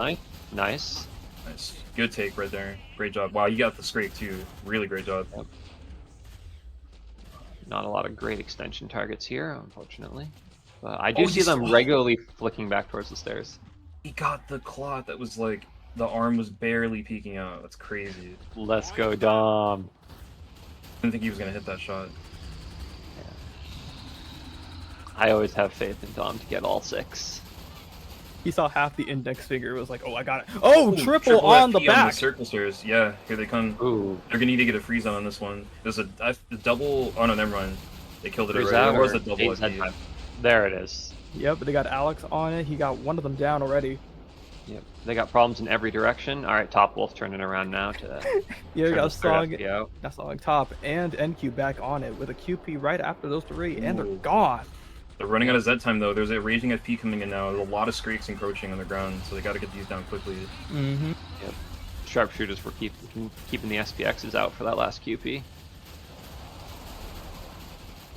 Nice. Nice. Good take right there. Great job. Wow, you got the scrape too. Really great job. Not a lot of great extension targets here, unfortunately. But I do Oh, see he's- them regularly flicking back towards the stairs. He got the clot that was like, the arm was barely peeking out. That's crazy. Let's go, Dom. I didn't think he was going to hit that shot. I always have faith in Dom to get all 6. He saw half the index finger, was like, "Oh, I got it!" Oh, Ooh, triple on the FP back. circle stairs. Yeah, here they come. Ooh. They're going to need to get a freeze on this one. There's a double... Oh, no, never mind. They killed it Freeze already. out There was or a double eight FP. Z5? There it is. Yep, but they got Alex on it. He got one of them down already. Yep. They got problems in every direction. All right, Topwolf turning around now to Yeah, we turn got this third Song, FPO. got Song Top and NQ back on it with a QP right after those 3, and they're Ooh. gone. They're running out of Z time though. There's a raging FP coming in now. There's a lot of Scrakes encroaching on the ground, so they got to get these down quickly. Mm-hmm. Sharpshooters were keeping the SPXs out for that last QP.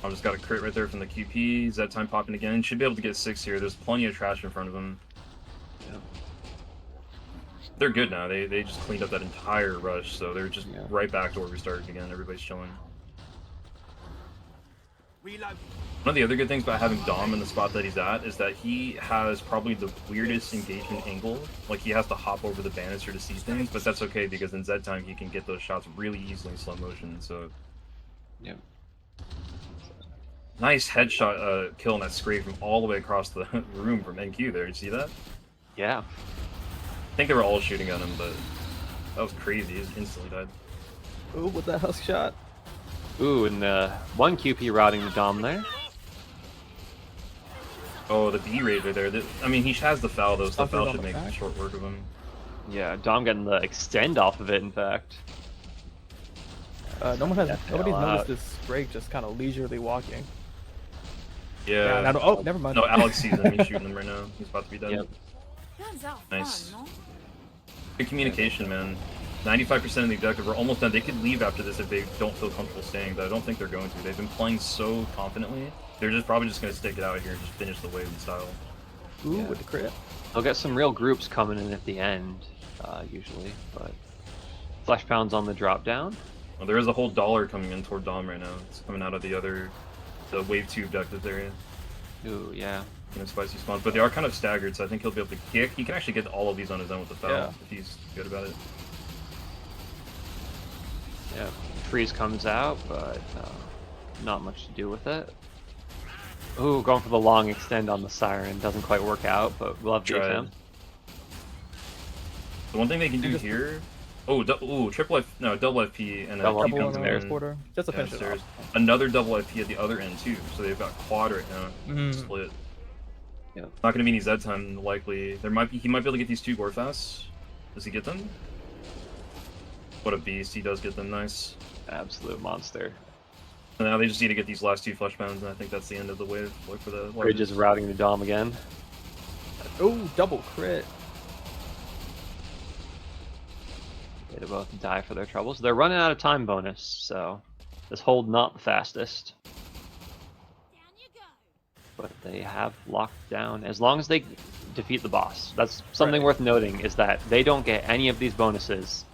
I just got a crit right there from the QP. Z time popping again. Should be able to get 6 here. There's plenty of trash in front of them. Yep. They're good now. They just cleaned up that entire rush, so they're just Yeah. right back to where we started again. Everybody's chilling. Reload. One of the other good things about having Dom in the spot that he's at is that he has probably the weirdest engagement angle. Like, he has to hop over the banister to see things, but that's okay because in Z time he can get those shots really easily in slow motion, so... Yep. Nice headshot kill on that scrape from all the way across the room from NQ there. You see that? Yeah. I think they were all shooting at him, but that was crazy. He just instantly died. Ooh, with that husk shot. Ooh, and one QP routing the Dom there. Oh, the B Raider there. I mean, he has the foul though, so the Stuff it foul on should the make back. short work of him. Yeah, Dom getting the extend off of it, in fact. No one has, Yeah, nobody's hell noticed out. this Drake just kind of leisurely walking. Yeah. now- oh, never mind. No, Alex sees him. He's shooting him right now. He's about to be dead. Yep. Turns out Nice. fun, no? Good communication, man. 95% of the objective are almost done. They could leave after this if they don't feel comfortable staying, but I don't think they're going to. They've been playing so confidently. They're just probably just going to stick it out here and just finish the wave in style. Ooh, Yeah. with the crit. They'll get some real groups coming in at the end, usually, but Flesh Pound's on the drop down. Well, there is a whole dollar coming in toward Dom right now. It's coming out of the wave 2 objective area. Ooh, yeah. You know, spicy spawns, but they are kind of staggered, so I think he'll be able to. He can actually get all of these on his own with the foul Yeah. if he's good about it. Yeah. Freeze comes out, but not much to do with it. Ooh, going for the long extend on the Siren. Doesn't quite work out, but love the Tried. attempt. The one thing they can do just- here. Oh, triple F. No, double FP and then Double he Double comes on in. the transporter. Just to finish it downstairs. off. Another double FP at the other end too, so they've got quad right now. Mhm. Split. Yeah. Not going to be any Z time likely. He might be able to get these 2 Gorfas. Does he get them? What a beast. He does get them nice. Absolute monster. And now they just need to get these last 2 flesh bounds, and I think that's the end of the wave. Look for the Bridge is routing the Dom again. Oh, double crit. They both die for their troubles. They're running out of time bonus, so this hold not the fastest. Down you go. But they have locked down as long as they defeat the boss. That's something Right. worth noting, is that they don't get any of these bonuses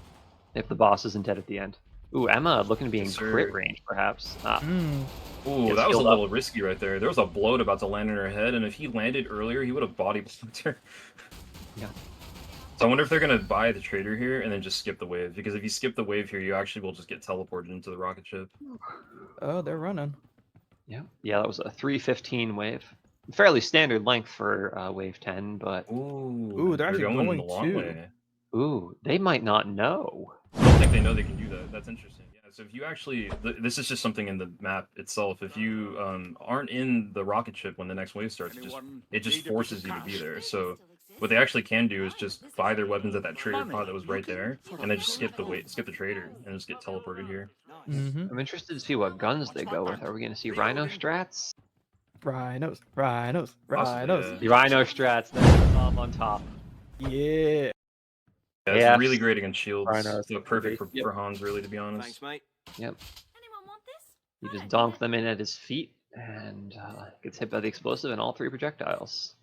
if the boss isn't dead at the end. Ooh, Emma looking to be in Yes, crit sir. range, perhaps. Ah, Ooh, Gets that was a healed little risky right there. There was a bloat about to land in her head, and if he landed earlier, he would have body blocked her. Yeah. So I wonder if they're gonna buy the trader here and then just skip the wave. Because if you skip the wave here, you actually will just get teleported into the rocket ship. Oh, they're running. yeah, that was a 315 wave. Fairly standard length for wave 10, but Ooh, they're actually going the long too. way. ooh, they might not know. I don't think they know they can do that. That's interesting. Yeah. So if you actually, this is just something in the map itself. If you aren't in the rocket ship when the next wave starts, it just forces you to be there. So what they actually can do is just buy their weapons at that trader pod that was right there, and then just skip the trader, and just get teleported here. Mm-hmm. I'm interested to see what guns they go with. Are we going to see Rhino strats? Rhinos. Possibly, yeah. The Rhino strats, that's Tom on top. Yeah. Yeah, it's Yeah, really great against shields. Rhinos. So perfect Yep. for Hans, really, to be honest. Thanks, mate. Yep. Anyone want this? He I just don't need donked it. them in at his feet and gets hit by the explosive in all 3 projectiles.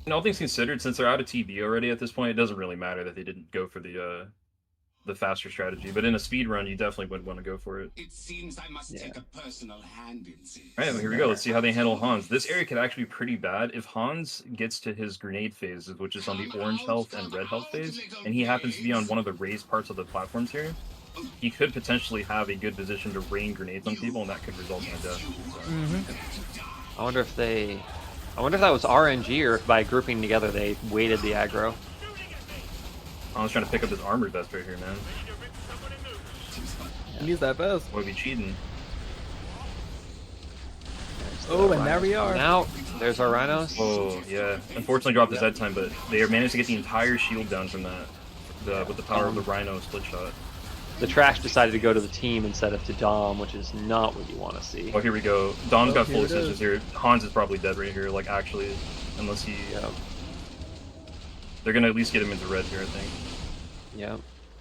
And all things considered, since they're out of TB already at this point, it doesn't really matter that they didn't go for the faster strategy. But in a speed run, you definitely would want to go for it. It seems I must Yeah. take a personal hand in this. All right, well, here we go. Let's see how they handle Hans. This area could actually be pretty bad if Hans gets to his grenade phase, which is on the orange health and red health phase, and he happens to be on one of the raised parts of the platforms here. He could potentially have a good position to rain grenades on people, and that could result in a death. So. Mm-hmm. I wonder if that was RNG or if by grouping together they weighted the aggro. Hans trying to pick up his armor vest right here, man. He needs that vest. Would be cheating. Oh, and there we are. Now, there's our Rhinos. Oh yeah. Unfortunately, dropped his head time, but they managed to get the entire shield down from that. With the power of the Rhino split shot. The trash decided to go to the team instead of to Dom, which is not what you want to see. Oh, here we go. Dom's got here full it assists is. here. Hans is probably dead right here, like actually, unless he. Yep. They're gonna at least get him into red here, I think. Yep.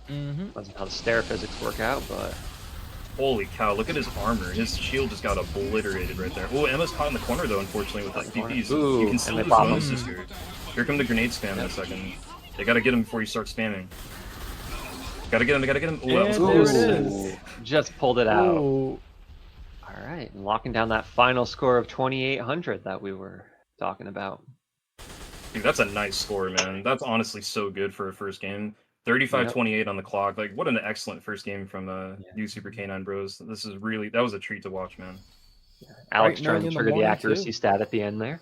Mm-hmm. Doesn't how the stair physics work out, but Holy cow! Look at his armor. His shield just got obliterated right there. Oh, Emma's caught in the corner though, unfortunately, with Caught the in the corner. TPs. Ooh, You can and still they lose pop one him. assist here. Here come the grenade spam in a second. They gotta get him before you start spamming. Gotta get him. They gotta get him. Ooh, that was And close. there it is. Just pulled it out. Ooh. All right, and locking down that final score of 2,800 that we were talking about. Dude, that's a nice score, man. That's honestly so good for a first game. 35-28 on the clock. Like, what an excellent first game from you Super Canine Bros. That was a treat to watch, man. Alex and trying early to in the trigger the morning, accuracy too. stat at the end there.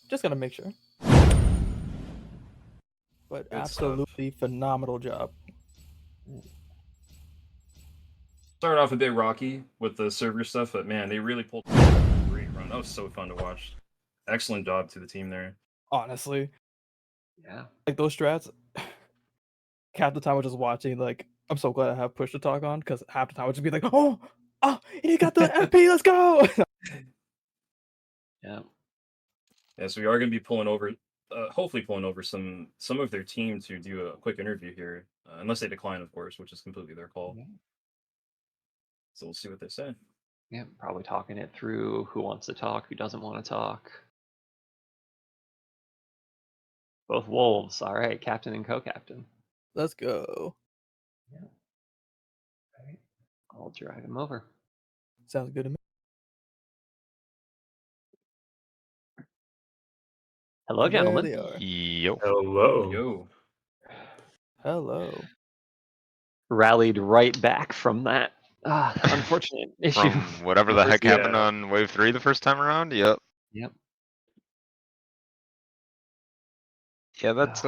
Just gotta make sure. But Good absolutely phenomenal job. Started off a bit rocky with the server stuff, but man, they really pulled a great run. That was so fun to watch. Excellent job to the team there. Honestly, Yeah. like those strats. Half the time I was just watching. Like, I'm so glad I have push to talk on because half the time I would just be like, oh, he got the FP. Let's go. Yeah. Yeah, so we are going to be pulling over, hopefully pulling over some of their team to do a quick interview here, unless they decline, of course, which is completely their call. Yeah. So we'll see what they say. Yeah, probably talking it through. Who wants to talk? Who doesn't want to talk? Both wolves. All right, captain and co-captain. Let's go. Yeah. All right. I'll drag him over. Sounds good to me. Hello, There gentlemen. they are. Yo. Hello. Yo. Hello. Rallied right back from that unfortunate issue. From whatever the heck Yeah. happened on wave 3 the first time around. Yep. Yep. Yeah, that's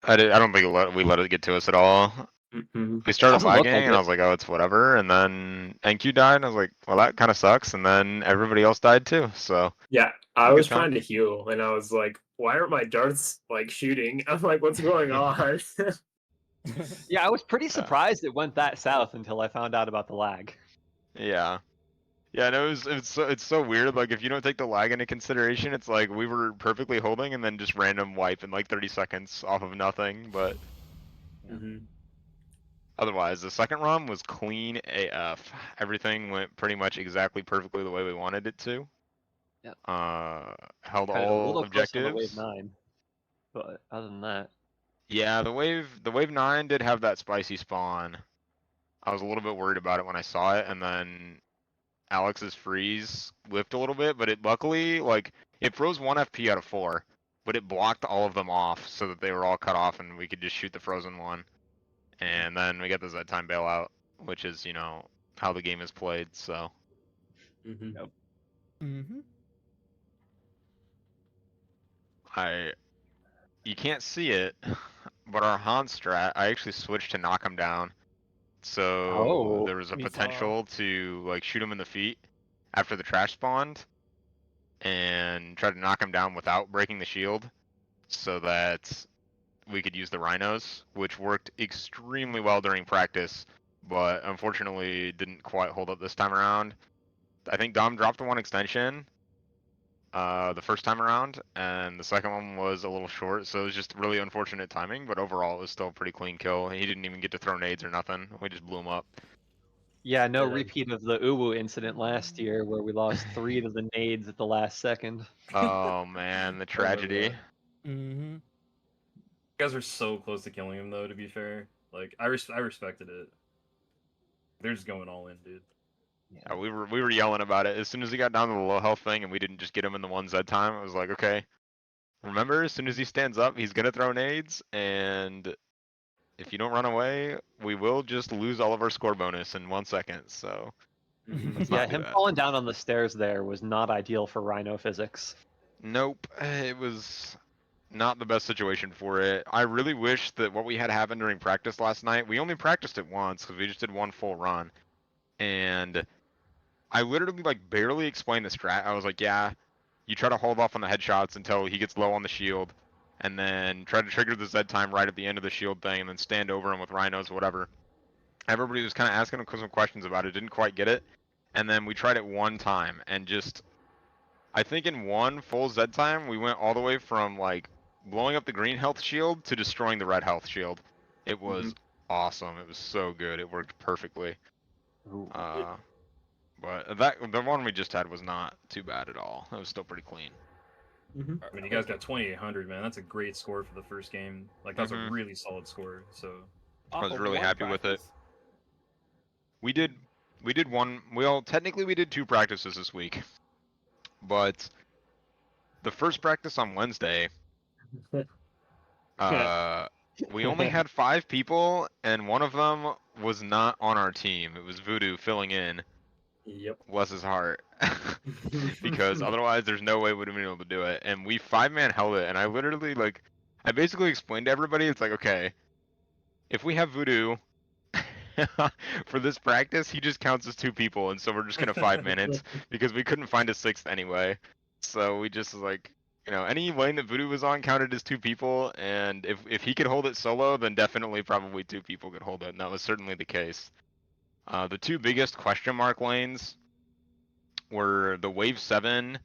I don't think we let it get to us at all. Mhm. We started Doesn't look lagging, like and I it. was like, oh, it's whatever. And then NQ died, and I was like, well, that kind of sucks. And then everybody else died too. So Yeah, I Good was time. trying to heal, and I was like, "Why aren't my darts like shooting?" I'm like, "What's going on?" Yeah, I was pretty Yeah. surprised it went that south until I found out about the lag. Yeah. Yeah, no, it's so weird. Like if you don't take the lag into consideration, it's like we were perfectly holding and then just random wipe in like 30 seconds off of nothing. But Mhm. otherwise, the second run was clean AF. Everything went pretty much exactly perfectly the way we wanted it to. Yep. Held Kind of a all little close on the wave objectives. 9, but other than that, Yeah, the wave 9 did have that spicy spawn. I was a little bit worried about it when I saw it, and then Alex's freeze whipped a little bit, but it luckily, like, it froze 1 FP out of 4, but it blocked all of them off so that they were all cut off and we could just shoot the frozen one. And then we get the Z time bailout, which is, how the game is played, so. Mhm. Yep. Mm-hmm. You can't see it, but our Han strat, I actually switched to knock him down. So Oh, there was a we saw. potential to, like, shoot him in the feet after the trash spawned and try to knock him down without breaking the shield so that we could use the rhinos, which worked extremely well during practice, but unfortunately didn't quite hold up this time around. I think Dom dropped the one extension the first time around, and the second one was a little short, so it was just really unfortunate timing, but overall it was still a pretty clean kill. He didn't even get to throw nades or nothing. We just blew him up. yeah, no Yeah, that- repeat of the Uwu incident last year where we lost 3 to the nades at the last second. Oh man, the tragedy. that. Mm-hmm. You guys were so close to killing him, though. To be fair, like I respected it. They're just going all in, dude. Yeah, we were yelling about it as soon as he got down to the low health thing, and we didn't just get him in the 1Z time. I was like, okay, remember, as soon as he stands up, he's gonna throw nades, and if you don't run away, we will just lose all of our score bonus in 1 second. So Mhm. let's Yeah, not do him that. falling down on the stairs there was not ideal for Rhino physics. Nope, it was not the best situation for it. I really wish that what we had happen during practice last night. We only practiced it once because we just did one full run, and I literally like barely explained the strat. I was like, yeah, you try to hold off on the headshots until he gets low on the shield, and then try to trigger the Z time right at the end of the shield thing, and then stand over him with rhinos, whatever. Everybody was kind of asking him some questions about it, didn't quite get it, and then we tried it one time, and just, I think in one full Z time, we went all the way from like blowing up the green health shield to destroying the red health shield. It was awesome. It was so good. It worked perfectly. Ooh. But the one we just had was not too bad at all. It was still pretty clean. Mhm. I mean, you guys got 2,800, man. That's a great score for the first game. Like that's a Mhm. really solid score. So I was Off of really one happy with it. practice? We did one. Well, technically we did 2 practices this week, but the first practice on Wednesday, we only had 5 people, and one of them was not on our team. It was Voodoo filling in. Yep. Bless his heart. Because otherwise there's no way we would have been able to do it. And we 5-man held it, and I literally, like, I basically explained to everybody, it's like, okay, if we have Voodoo for this practice, he just counts as 2 people, and so we're just gonna 5 minutes because we couldn't find a 6th anyway. So we just, like, any lane that Voodoo was on counted as 2 people, and if he could hold it solo, then definitely probably 2 people could hold it, and that was certainly the case. The 2 biggest question mark lanes were the Wave 7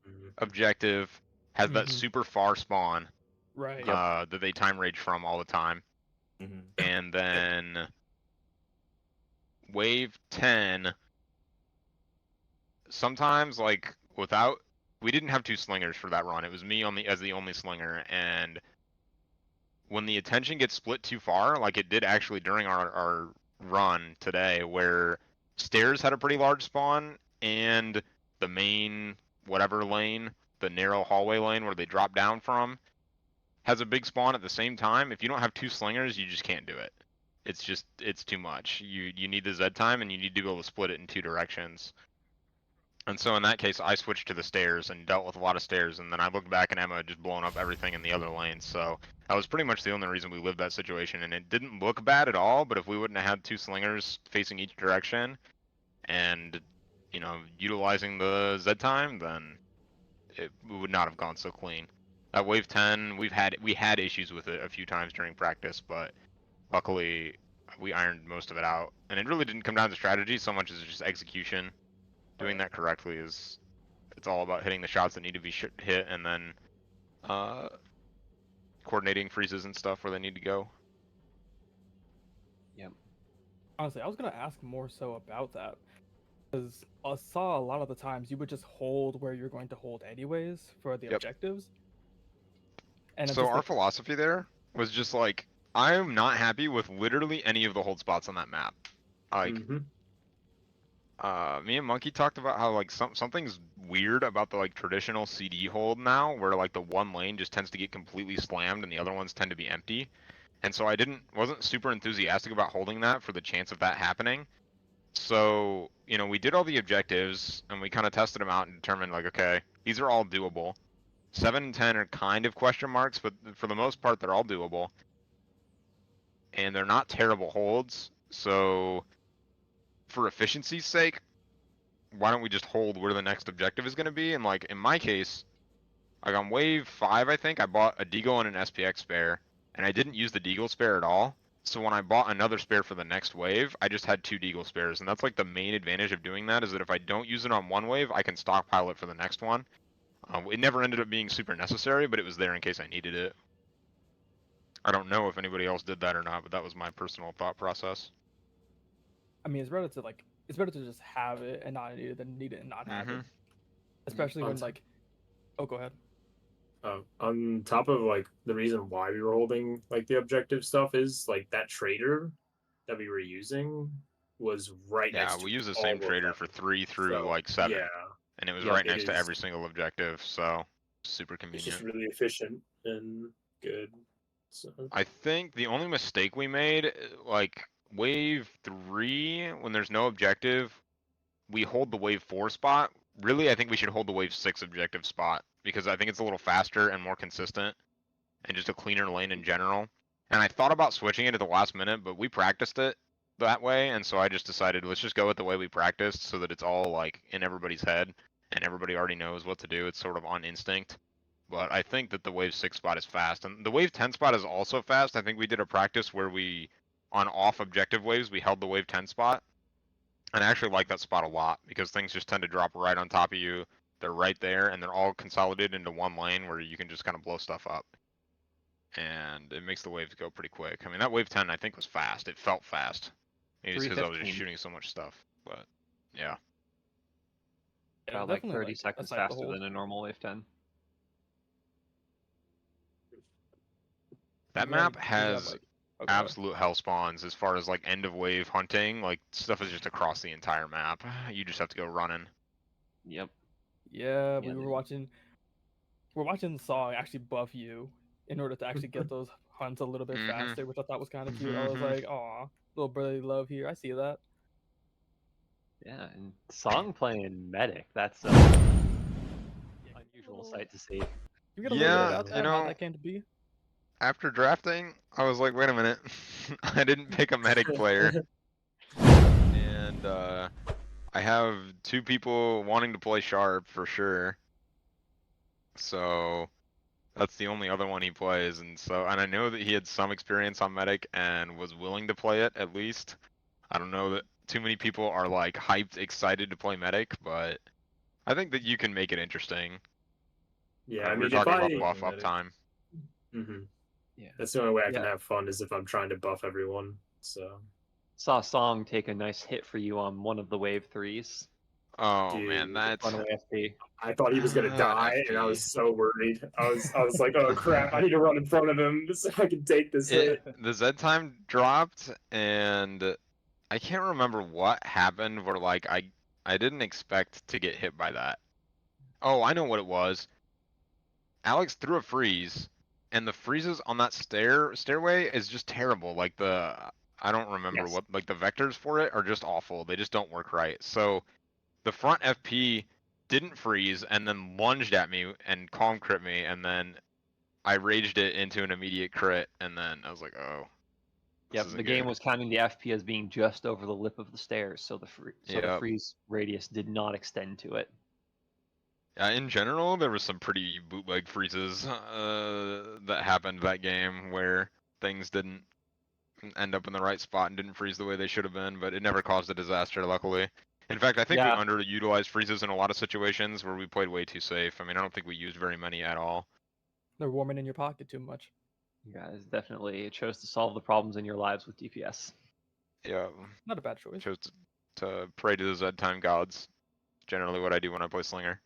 Mhm. objective has that Mhm. super far spawn Right. that they time rage from all the time, mhm. and then Wave 10 sometimes, like, we didn't have 2 slingers for that run. It was me as the only slinger, and when the attention gets split too far, like it did actually during our run today, where stairs had a pretty large spawn and the main whatever lane, the narrow hallway lane where they drop down from, has a big spawn at the same time. If you don't have 2 slingers, you just can't do it. It's too much. You need the Z time, and you need to be able to split it in 2 directions. And so in that case, I switched to the stairs and dealt with a lot of stairs, and then I looked back and Emma had just blown up everything in the other lanes. So that was pretty much the only reason we lived that situation, and it didn't look bad at all, but if we wouldn't have had 2 slingers facing each direction and, utilizing the Z time, then it would not have gone so clean. That Wave 10, we had issues with it a few times during practice, but luckily we ironed most of it out, and it really didn't come down to strategy so much as just execution. Doing that correctly is, it's all about hitting the shots that need to be hit, and then coordinating freezes and stuff where they need to go. Yep. Honestly, I was gonna ask more so about that, because I saw a lot of the times you would just hold where you're going to hold anyways for the Yep. objectives. And I'm So just our like, philosophy there was just like, I'm not happy with literally any of the hold spots on that map. Like, me and Monkey talked about how like something's weird about the like traditional CD hold now, where like the one lane just tends to get completely slammed and the other ones tend to be empty. And so I wasn't super enthusiastic about holding that for the chance of that happening. So, you know, we did all the objectives and we kind of tested them out and determined like, okay, these are all doable. 7 and 10 are kind of question marks, but for the most part, they're all doable. And they're not terrible holds. So, for efficiency's sake, why don't we just hold where the next objective is going to be? And like in my case, like on wave 5, I think I bought a Deagle and an SPX spare, and I didn't use the Deagle spare at all. So when I bought another spare for the next wave, I just had 2 Deagle spares, and that's like the main advantage of doing that, is that if I don't use it on one wave, I can stockpile it for the next one. It never ended up being super necessary, but it was there in case I needed it. I don't know if anybody else did that or not, but that was my personal thought process. I mean, it's better to just have it and not need it than need it and not have it. Mhm. Especially when like, oh, go ahead. On top of like the reason why we were holding like the objective stuff is like that trader that we were using was right Yeah, next to we use the all same of trader them. for 3 through So, like 7. Yeah, And it was Yep. right It next to is- every single objective, so super it's convenient. just really efficient and good. So I think the only mistake we made, like wave 3, when there's no objective, we hold the wave 4 spot. Really, I think we should hold the wave 6 objective spot, because I think it's a little faster and more consistent and just a cleaner lane in general. And I thought about switching it at the last minute, but we practiced it that way, and so I just decided let's just go with the way we practiced so that it's all like in everybody's head and everybody already knows what to do. It's sort of on instinct. But I think that the wave 6 spot is fast, and the wave 10 spot is also fast. I think we did a practice where we, on off objective waves, we held the wave 10 spot. And I actually like that spot a lot because things just tend to drop right on top of you. They're right there, and they're all consolidated into one lane where you can just kind of blow stuff up. And it makes the waves go pretty quick. I mean, that wave 10 I think was fast. It felt fast. Maybe it's because I was just 3:15. shooting so much stuff. But yeah. Yeah, About like definitely, 30 like, seconds aside the faster hold. than a normal wave 10. That You have, map has like, oh, go ahead. absolute hell spawns as far as like end of wave hunting. Like stuff is just across the entire map. You just have to go running. Yep. Yeah, Yeah, we they- were watching Song actually buff you in order to actually get those hunts a little bit Mhm. faster, which I thought was kind of cute. I was Mhm. like, aw, little brotherly love here. I see that. Yeah, and Song playing medic. That's unusual sight to see. You get a little bit Yeah, about that, you how know, that came to be. after drafting, I was like, wait a minute, I didn't pick a medic player, and I have 2 people wanting to play sharp for sure. So that's the only other one he plays, and I know that he had some experience on medic and was willing to play it at least. I don't know that too many people are like hyped, excited to play medic, but I think that you can make it interesting. yeah, I We were mean, if talking I about buff Medic. uptime. Yeah. that's the only way I can Yeah. have fun is if I'm trying to buff everyone. So Saw Song take a nice hit for you on one of the wave 3s. Oh man, Dude, that's Runaway FP. I thought he was gonna That die, and I FP. was so worried. I was like, oh crap, I need to run in front of him so I can take this hit. The Z time dropped, and I can't remember what happened where like I didn't expect to get hit by that. Oh, I know what it was. Alex threw a freeze, and the freezes on that stairway is just terrible. Like I don't remember Yes. what, like the vectors for it are just awful. They just don't work right. So the front FP didn't freeze and then lunged at me and calm crit me, and then I raged it into an immediate crit, and then I was like, oh. This Yep, isn't the game good. was counting the FP as being just over the lip of the stairs, so the Yep. freeze radius did not extend to it. In general, there was some pretty bootleg freezes that happened that game where things didn't end up in the right spot and didn't freeze the way they should have been, but it never caused a disaster, luckily. In fact, I think we Yeah. underutilized freezes in a lot of situations where we played way too safe. I mean, I don't think we used very many at all. They're warming in your pocket too much. You guys definitely chose to solve the problems in your lives with DPS. Yeah, Not a bad choice. chose to pray to the Z time gods. Generally what I do when I play Slinger.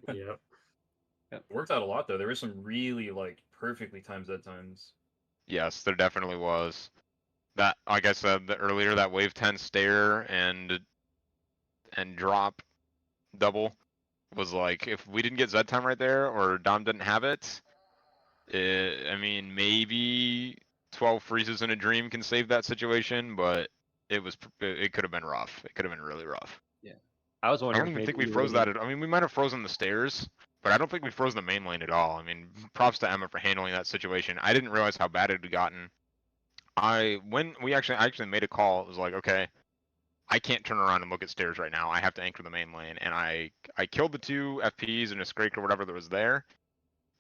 Yep. It worked out a lot though. There were some really like perfectly timed Z times. Yes, there definitely was. That, like I said earlier, that wave 10 stare and drop double was like, if we didn't get Z time right there or Dom didn't have it, I mean, maybe 12 freezes in a dream can save that situation, but it could have been rough. It could have been really rough. I was I wondering don't even if think maybe we you froze would've- that. I mean, we might have frozen the stairs, but I don't think we froze the main lane at all. I mean, props to Emma for handling that situation. I didn't realize how bad it had gotten. When I actually made a call, it was like, okay, I can't turn around and look at stairs right now. I have to anchor the main lane, and I killed the 2 FPs and a Scrake or whatever that was there,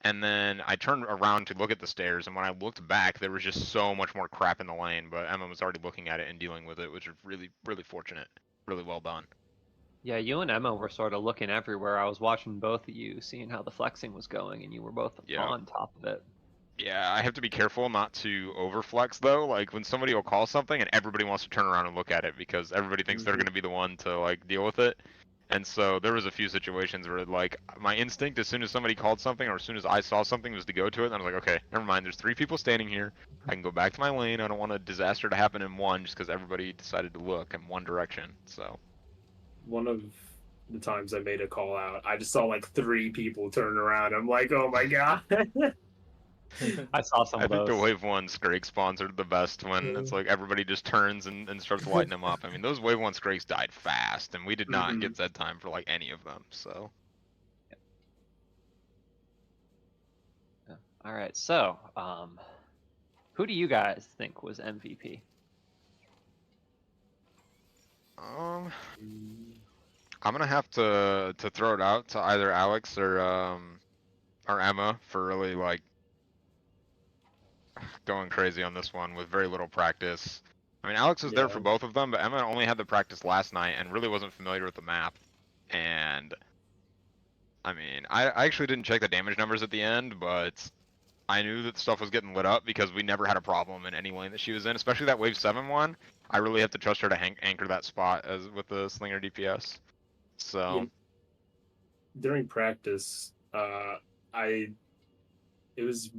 and then I turned around to look at the stairs, and when I looked back, there was just so much more crap in the lane. But Emma was already looking at it and dealing with it, which was really, really fortunate. Really well done. Yeah, you and Emma were sort of looking everywhere. I was watching both of you, seeing how the flexing was going, and you were both Yeah. on top of it. Yeah, I have to be careful not to overflex though. Like when somebody will call something and everybody wants to turn around and look at it because everybody thinks they're going to be the one to like deal with it. And so there was a few situations where like my instinct as soon as somebody called something or as soon as I saw something was to go to it, and I was like, okay, never mind. There's 3 people standing here. I can go back to my lane. I don't want a disaster to happen in one just because everybody decided to look in one direction. So One of the times I made a call out, I just saw like 3 people turn around. I'm like, oh my god. I saw some I of think the those. wave 1 Scrake spawns are the best when it's like everybody just turns and starts lighting them up. I mean, those wave 1 Scrakes died fast, and we did not get Z time for like any of them. So Yeah. All right, so who do you guys think was MVP? I'm gonna have to throw it out to either Alex or Emma for really like going crazy on this one with very little practice. I mean, Alex was there for Yeah. both of them, but Emma only had the practice last night and really wasn't familiar with the map. And I mean, I actually didn't check the damage numbers at the end, but I knew that stuff was getting lit up because we never had a problem in any lane that she was in, especially that wave 7 one. I really have to trust her to anchor that spot as with the Slinger DPS. So. Yeah. During practice, it was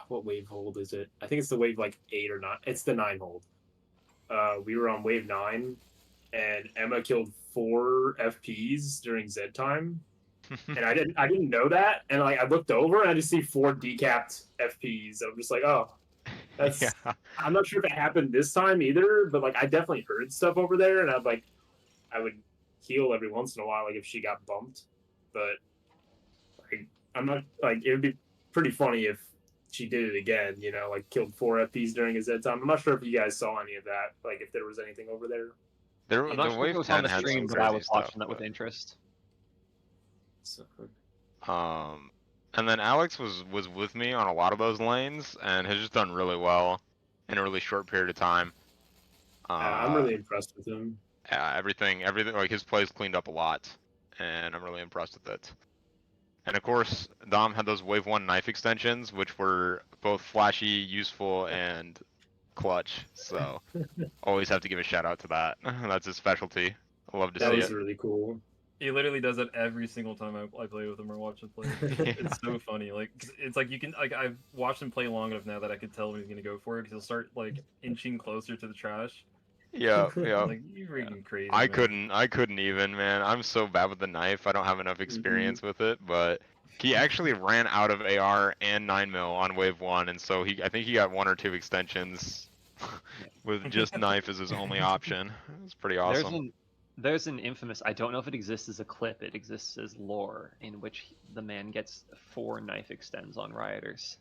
what wave hold is it? I think it's the wave like 8 or 9. It's the 9 hold. We were on wave 9, and Emma killed 4 FPs during Z time, and I didn't know that, and like I looked over and I just see 4 decapped FPs. And I'm just like, oh, that's. Yeah. I'm not sure if it happened this time either, but like I definitely heard stuff over there, and I would heal every once in a while, like if she got bumped, but like I'm not like it would be pretty funny if she did it again, you know, like killed 4 FPs during a Z time. I'm not sure if you guys saw any of that, like if there was anything over there. I'm not The sure if it wave was 10 on the had stream, some but I crazy was stuff, watching that with but- interest. So, And then Alex was with me on a lot of those lanes and has just done really well in a really short period of time. I'm really impressed with him. Everything like his plays cleaned up a lot, and I'm really impressed with it. And of course, Dom had those wave 1 knife extensions, which were both flashy, useful, and clutch. So always have to give a shout out to that. That's his specialty. I love to That see was it. really cool. He literally does that every single time I play with him or watch him play. It's so funny. Like, 'cause it's like you can like I've watched him play long enough now that I could tell when he's gonna go for it. Because he'll start like inching closer to the trash. Yeah, yeah. Like you freaking crazy. I man. couldn't even, man. I'm so bad with the knife. I don't have enough experience with it, but he actually ran out of AR and 9mm on wave 1, and so I think he got 1 or 2 extensions with just knife as his only option. It's pretty awesome. There's an infamous, I don't know if it exists as a clip, it exists as lore, in which the man gets 4 knife extends on rioters.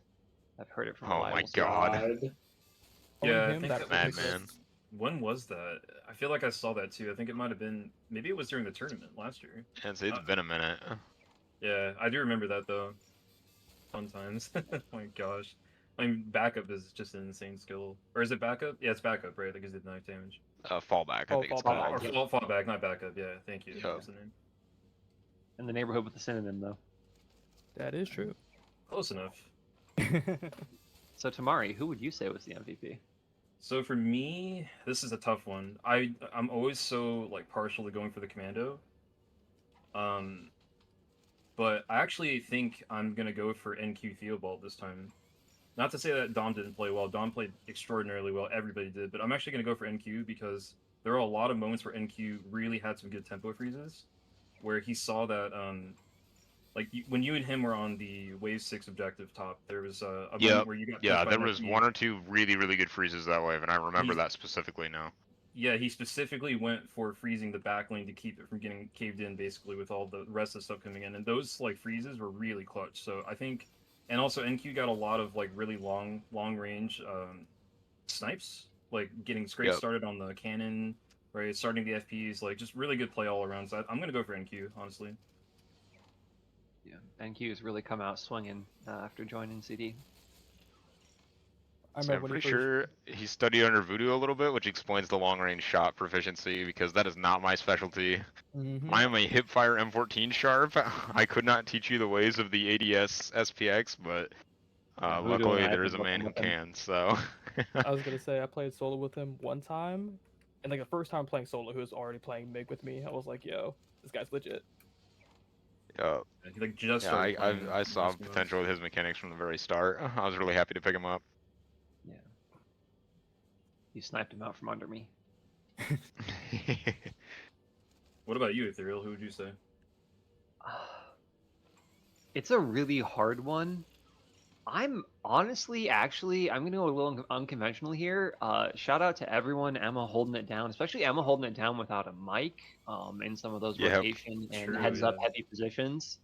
I've heard it from Oh reliable my God. sources. Yeah, I him, think that that was- Madman. When was that? I feel like I saw that too. I think it might have been maybe it was during the tournament last year. It's been a minute. Yeah, I do remember that though. Fun times. Oh my gosh. I mean, backup is just an insane skill. Or is it backup? Yeah, it's backup, right? Like, is it knife damage? Fallback, I Oh, think it's fallback. called. Or fall back, not backup. Yeah, thank you. Yeah. That was the name. In the neighborhood with the synonym, though. That is true. Close enough. So Tamari, who would you say was the MVP? So for me, this is a tough one. I'm always so like partial to going for the commando. But I actually think I'm gonna go for NQTheobald this time. Not to say that Dom didn't play well. Dom played extraordinarily well. Everybody did. But I'm actually gonna go for NQ because there are a lot of moments where NQ really had some good tempo freezes, where he saw that like when you and him were on the wave 6 objective top, there was a moment where you got Yeah, pushed by there an was FP. one or two really, really good freezes that wave, and I remember He's- that specifically now. Yeah, he specifically went for freezing the back lane to keep it from getting caved in, basically, with all the rest of the stuff coming in. And those like freezes were really clutch. So I think, and also NQ got a lot of like really long range snipes, like getting straight started on the cannon, right? Starting the FPs, like just really good play all around. So I'm gonna go for NQ, honestly. Yeah, NQ has really come out swinging after joining CD. I So remember I'm when he pretty first. sure he studied under Voodoo a little bit, which explains the long range shot proficiency because that is not my specialty. Mhm. I am a hipfire M14 sharp. I could not teach you the ways of the ADS SPX, but Yeah, Voodoo and luckily I there have is a been man who working with him. can. So I was gonna say I played solo with him one time, and like the first time playing solo, he was already playing MIG with me. I was like, "Yo, this guy's legit." He like just yeah, started playing I saw last few potential with months. his mechanics from the very start. I was really happy to pick him up. Yeah. You sniped him out from under me. What about you, Ethereal? Who would you say? It's a really hard one. I'm honestly, actually, I'm gonna go a little unconventional here. Shout out to everyone, Emma holding it down, especially Emma holding it down without a mic, in some of those Yep. rotation and True, heads up yeah. heavy positions.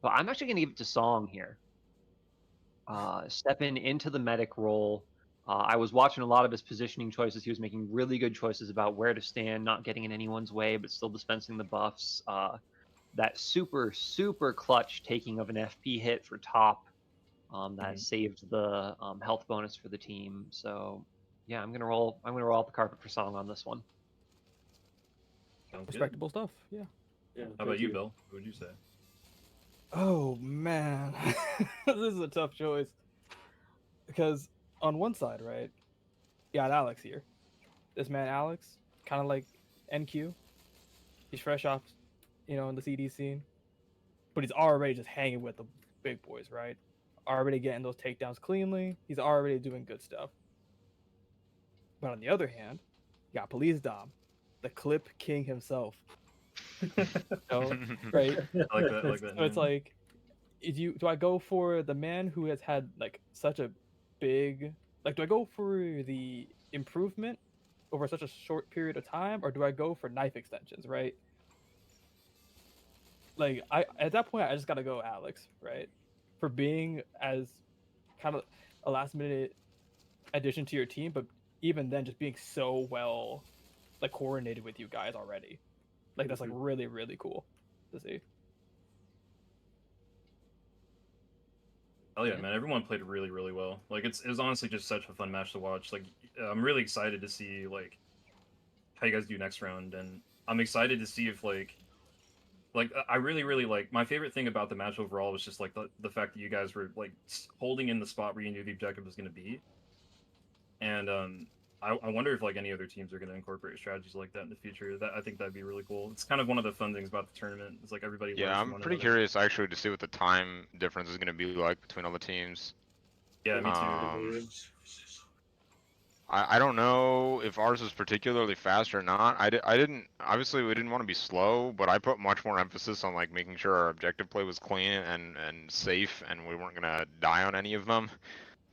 But I'm actually gonna give it to Song here. Stepping into the medic role. I was watching a lot of his positioning choices. He was making really good choices about where to stand, not getting in anyone's way, but still dispensing the buffs. That super clutch taking of an FP hit for top that saved the health bonus for the team. So yeah, I'm gonna roll out the carpet for Song on this one. Sounds good. Respectable stuff. Yeah. Yeah. How about you, Bill? Who would you say? Oh man, this is a tough choice because on one side, right, you got Alex here. This man Alex, kind of like NQ. He's fresh off, in the CD scene, but he's already just hanging with the big boys, right? Already getting those takedowns cleanly. He's already doing good stuff. But on the other hand, you got PoliceDom, the clip king himself. Right? I like that. I like that. So it's name. like, do I go for the man who has had like such a big, like, do I go for the improvement over such a short period of time, or do I go for knife extensions, right? Like, at that point I just gotta go Alex, right? For being as kind of a last minute addition to your team, but even then just being so well like coordinated with you guys already. Like that's like really, really cool to see. Oh yeah, man! Everyone played really, really well. Like it was honestly just such a fun match to watch. Like I'm really excited to see like how you guys do next round, and I'm excited to see if like I really, really like my favorite thing about the match overall was just like the fact that you guys were like holding in the spot where you knew the objective was going to be, and I wonder if like any other teams are going to incorporate strategies like that in the future. That I think that'd be really cool. It's kind of one of the fun things about the tournament. It's like everybody. Yeah, learns from I'm one pretty another. curious actually to see what the time difference is going to be like between all the teams. Yeah, me too. I don't know if ours is particularly fast or not. I didn't, obviously we didn't want to be slow, but I put much more emphasis on like making sure our objective play was clean and safe and we weren't gonna die on any of them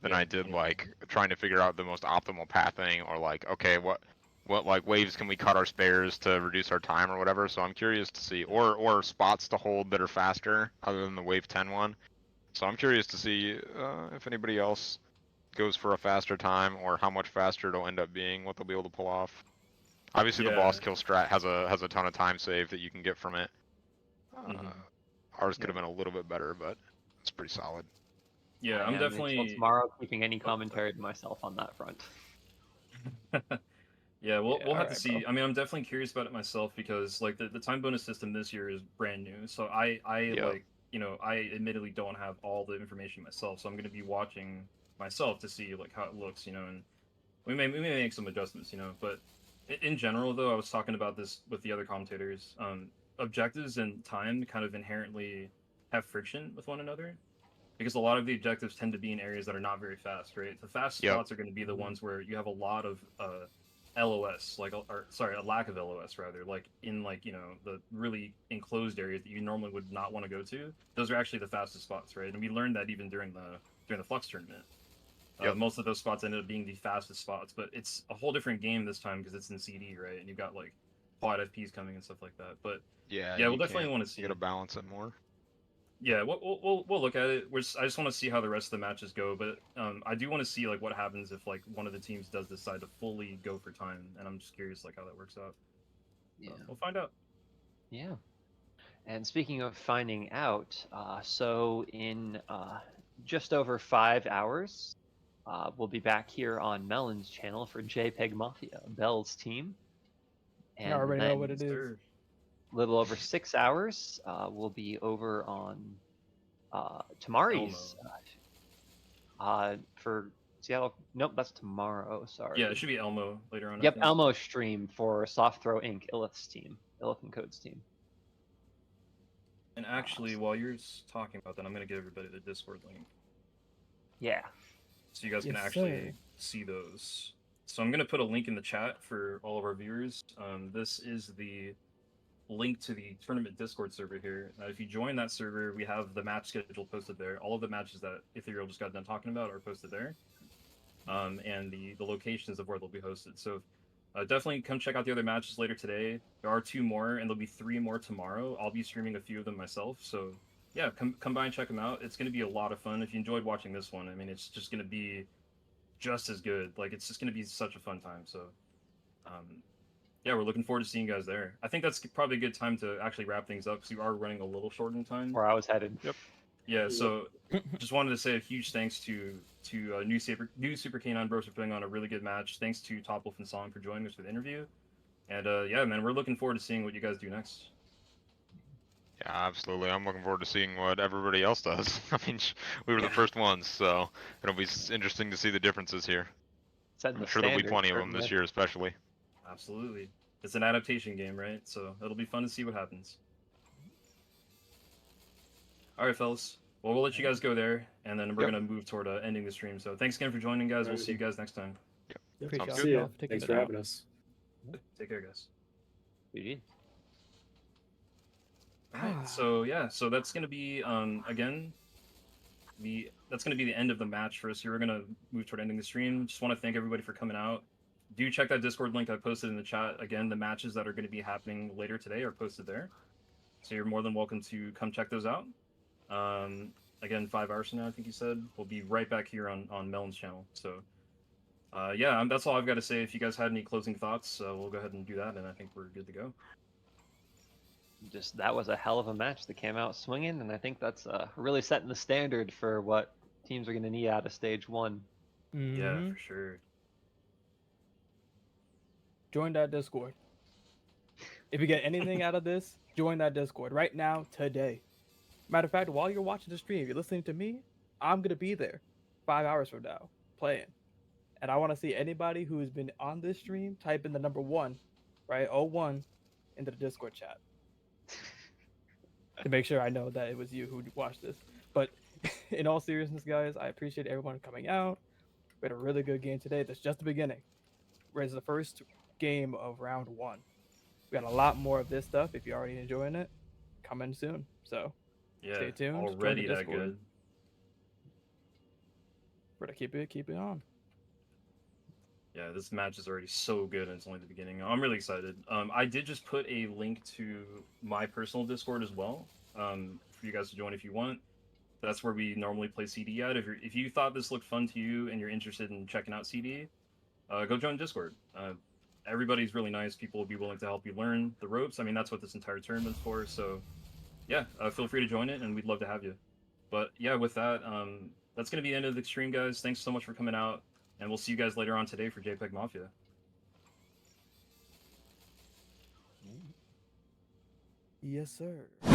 than I did like trying to figure out the most optimal pathing or like, okay, what like waves can we cut our spares to reduce our time or whatever. So I'm curious to see, or spots to hold that are faster other than the wave 10 one. So I'm curious to see if anybody else goes for a faster time or how much faster it'll end up being, what they'll be able to pull off. Obviously the boss kill strat has a ton of time save that you can get from it. Ours could have been a little bit better, but it's pretty solid. Yeah, I I'm am, until definitely. tomorrow, keeping any commentary to myself on that front. Yeah, we'll Yeah, we'll have to alright, see. bro. I mean, I'm definitely curious about it myself because like the time bonus system this year is brand new. So I Yeah. like I admittedly don't have all the information myself. So I'm gonna be watching myself to see like how it looks, and we may make some adjustments, But in general, though, I was talking about this with the other commentators. Objectives and time kind of inherently have friction with one another because a lot of the objectives tend to be in areas that are not very fast, right? The fast Yep. spots are going to be the ones where you have a lot of LOS, or sorry, a lack of LOS rather, like in the really enclosed areas that you normally would not want to go to. Those are actually the fastest spots, right? And we learned that even during the Flux tournament. Yep. Most of those spots ended up being the fastest spots, but it's a whole different game this time because it's in CD, right? And you've got like quad FPs coming and stuff like that. But Yeah, yeah, we'll you definitely can't- want to see. You gotta balance it more. Yeah, we'll look at it. I just want to see how the rest of the matches go, but I do want to see like what happens if like one of the teams does decide to fully go for time, and I'm just curious like how that works out. Yeah. We'll find out. Yeah. And speaking of finding out, so in just over 5 hours, we'll be back here on Melon's channel for JPEG Mafia, Bell's team. I already know what it is. Sir. A little over 6 hours, we'll be over on Tamari's for Seattle. Nope, that's tomorrow. Sorry. Yeah, it should be Elmo later on. I Yep, think. Elmo stream for Soft Throw Inc. Illith's team, Illith and Code's team. And actually, while you're talking about that, I'm gonna give everybody the Discord link Yeah. so you guys can Yes, actually sir. see those. So I'm gonna put a link in the chat for all of our viewers. This is the link to the tournament Discord server here. If you join that server, we have the match schedule posted there. All of the matches that Ethereal just got done talking about are posted there, and the locations of where they'll be hosted. So definitely come check out the other matches later today. There are 2 more, and there'll be 3 more tomorrow. I'll be streaming a few of them myself. So yeah, come by and check them out. It's going to be a lot of fun. If you enjoyed watching this one, I mean, it's just going to be just as good. Like it's just going to be such a fun time. So yeah, we're looking forward to seeing you guys there. I think that's probably a good time to actually wrap things up because we are running a little short in time. Where I was headed. Yep. Yeah, so just wanted to say a huge thanks to new Super Canine Bros for putting on a really good match. Thanks to Topwolf and Song for joining us for the interview. And yeah, man, we're looking forward to seeing what you guys do next. Yeah, absolutely. I'm looking forward to seeing what everybody else does. I mean, we were the first ones, so it'll be interesting to see the differences here. Setting I'm the sure there'll be standard, plenty of them this certainly. year, especially. Absolutely. It's an adaptation game, right? So it'll be fun to see what happens. All right, fellas. Well, we'll let you guys go there, and then we're Yep. going to move toward ending the stream. So thanks again for joining, guys. We'll see you guys next time. Appreciate Sounds y'all good. for taking Thanks it for out. having us. Take care, guys. GG. All right. So yeah, so that's going to be again that's going to be the end of the match for us here. We're going to move toward ending the stream. Just want to thank everybody for coming out. Do check that Discord link I posted in the chat. Again, the matches that are going to be happening later today are posted there. So you're more than welcome to come check those out. Again, 5 hours from now, I think you said. We'll be right back here on Melon's channel. So yeah, that's all I've got to say. If you guys had any closing thoughts, we'll go ahead and do that, and I think we're good to go. Just that was a hell of a match that came out swinging, and I think that's really setting the standard for what teams are going to need out of stage 1. Yeah, Mhm. for sure. Join that Discord. If you get anything out of this, join that Discord right now, today. Matter of fact, while you're watching the stream, you're listening to me, I'm going to be there 5 hours from now playing. And I want to see anybody who's been on this stream type in the number 1, right? 01 into the Discord chat. To make sure I know that it was you who watched this. But in all seriousness, guys, I appreciate everyone coming out. We had a really good game today. That's just the beginning. Whereas the first game of round 1. We got a lot more of this stuff. If you're already enjoying it, coming soon. So Yeah, stay tuned. Join the already that Discord. good. We're gonna keep it on. Yeah, this match is already so good, and it's only the beginning. I'm really excited. I did just put a link to my personal Discord as well, for you guys to join if you want. That's where we normally play CD at. If you thought this looked fun to you and you're interested in checking out CD, go join Discord. Everybody's really nice. People will be willing to help you learn the ropes. I mean, that's what this entire tournament's for. So, yeah, feel free to join it, and we'd love to have you. But yeah, with that, that's gonna be the end of the stream, guys. Thanks so much for coming out, and we'll see you guys later on today for JPEG Mafia. Yes, sir.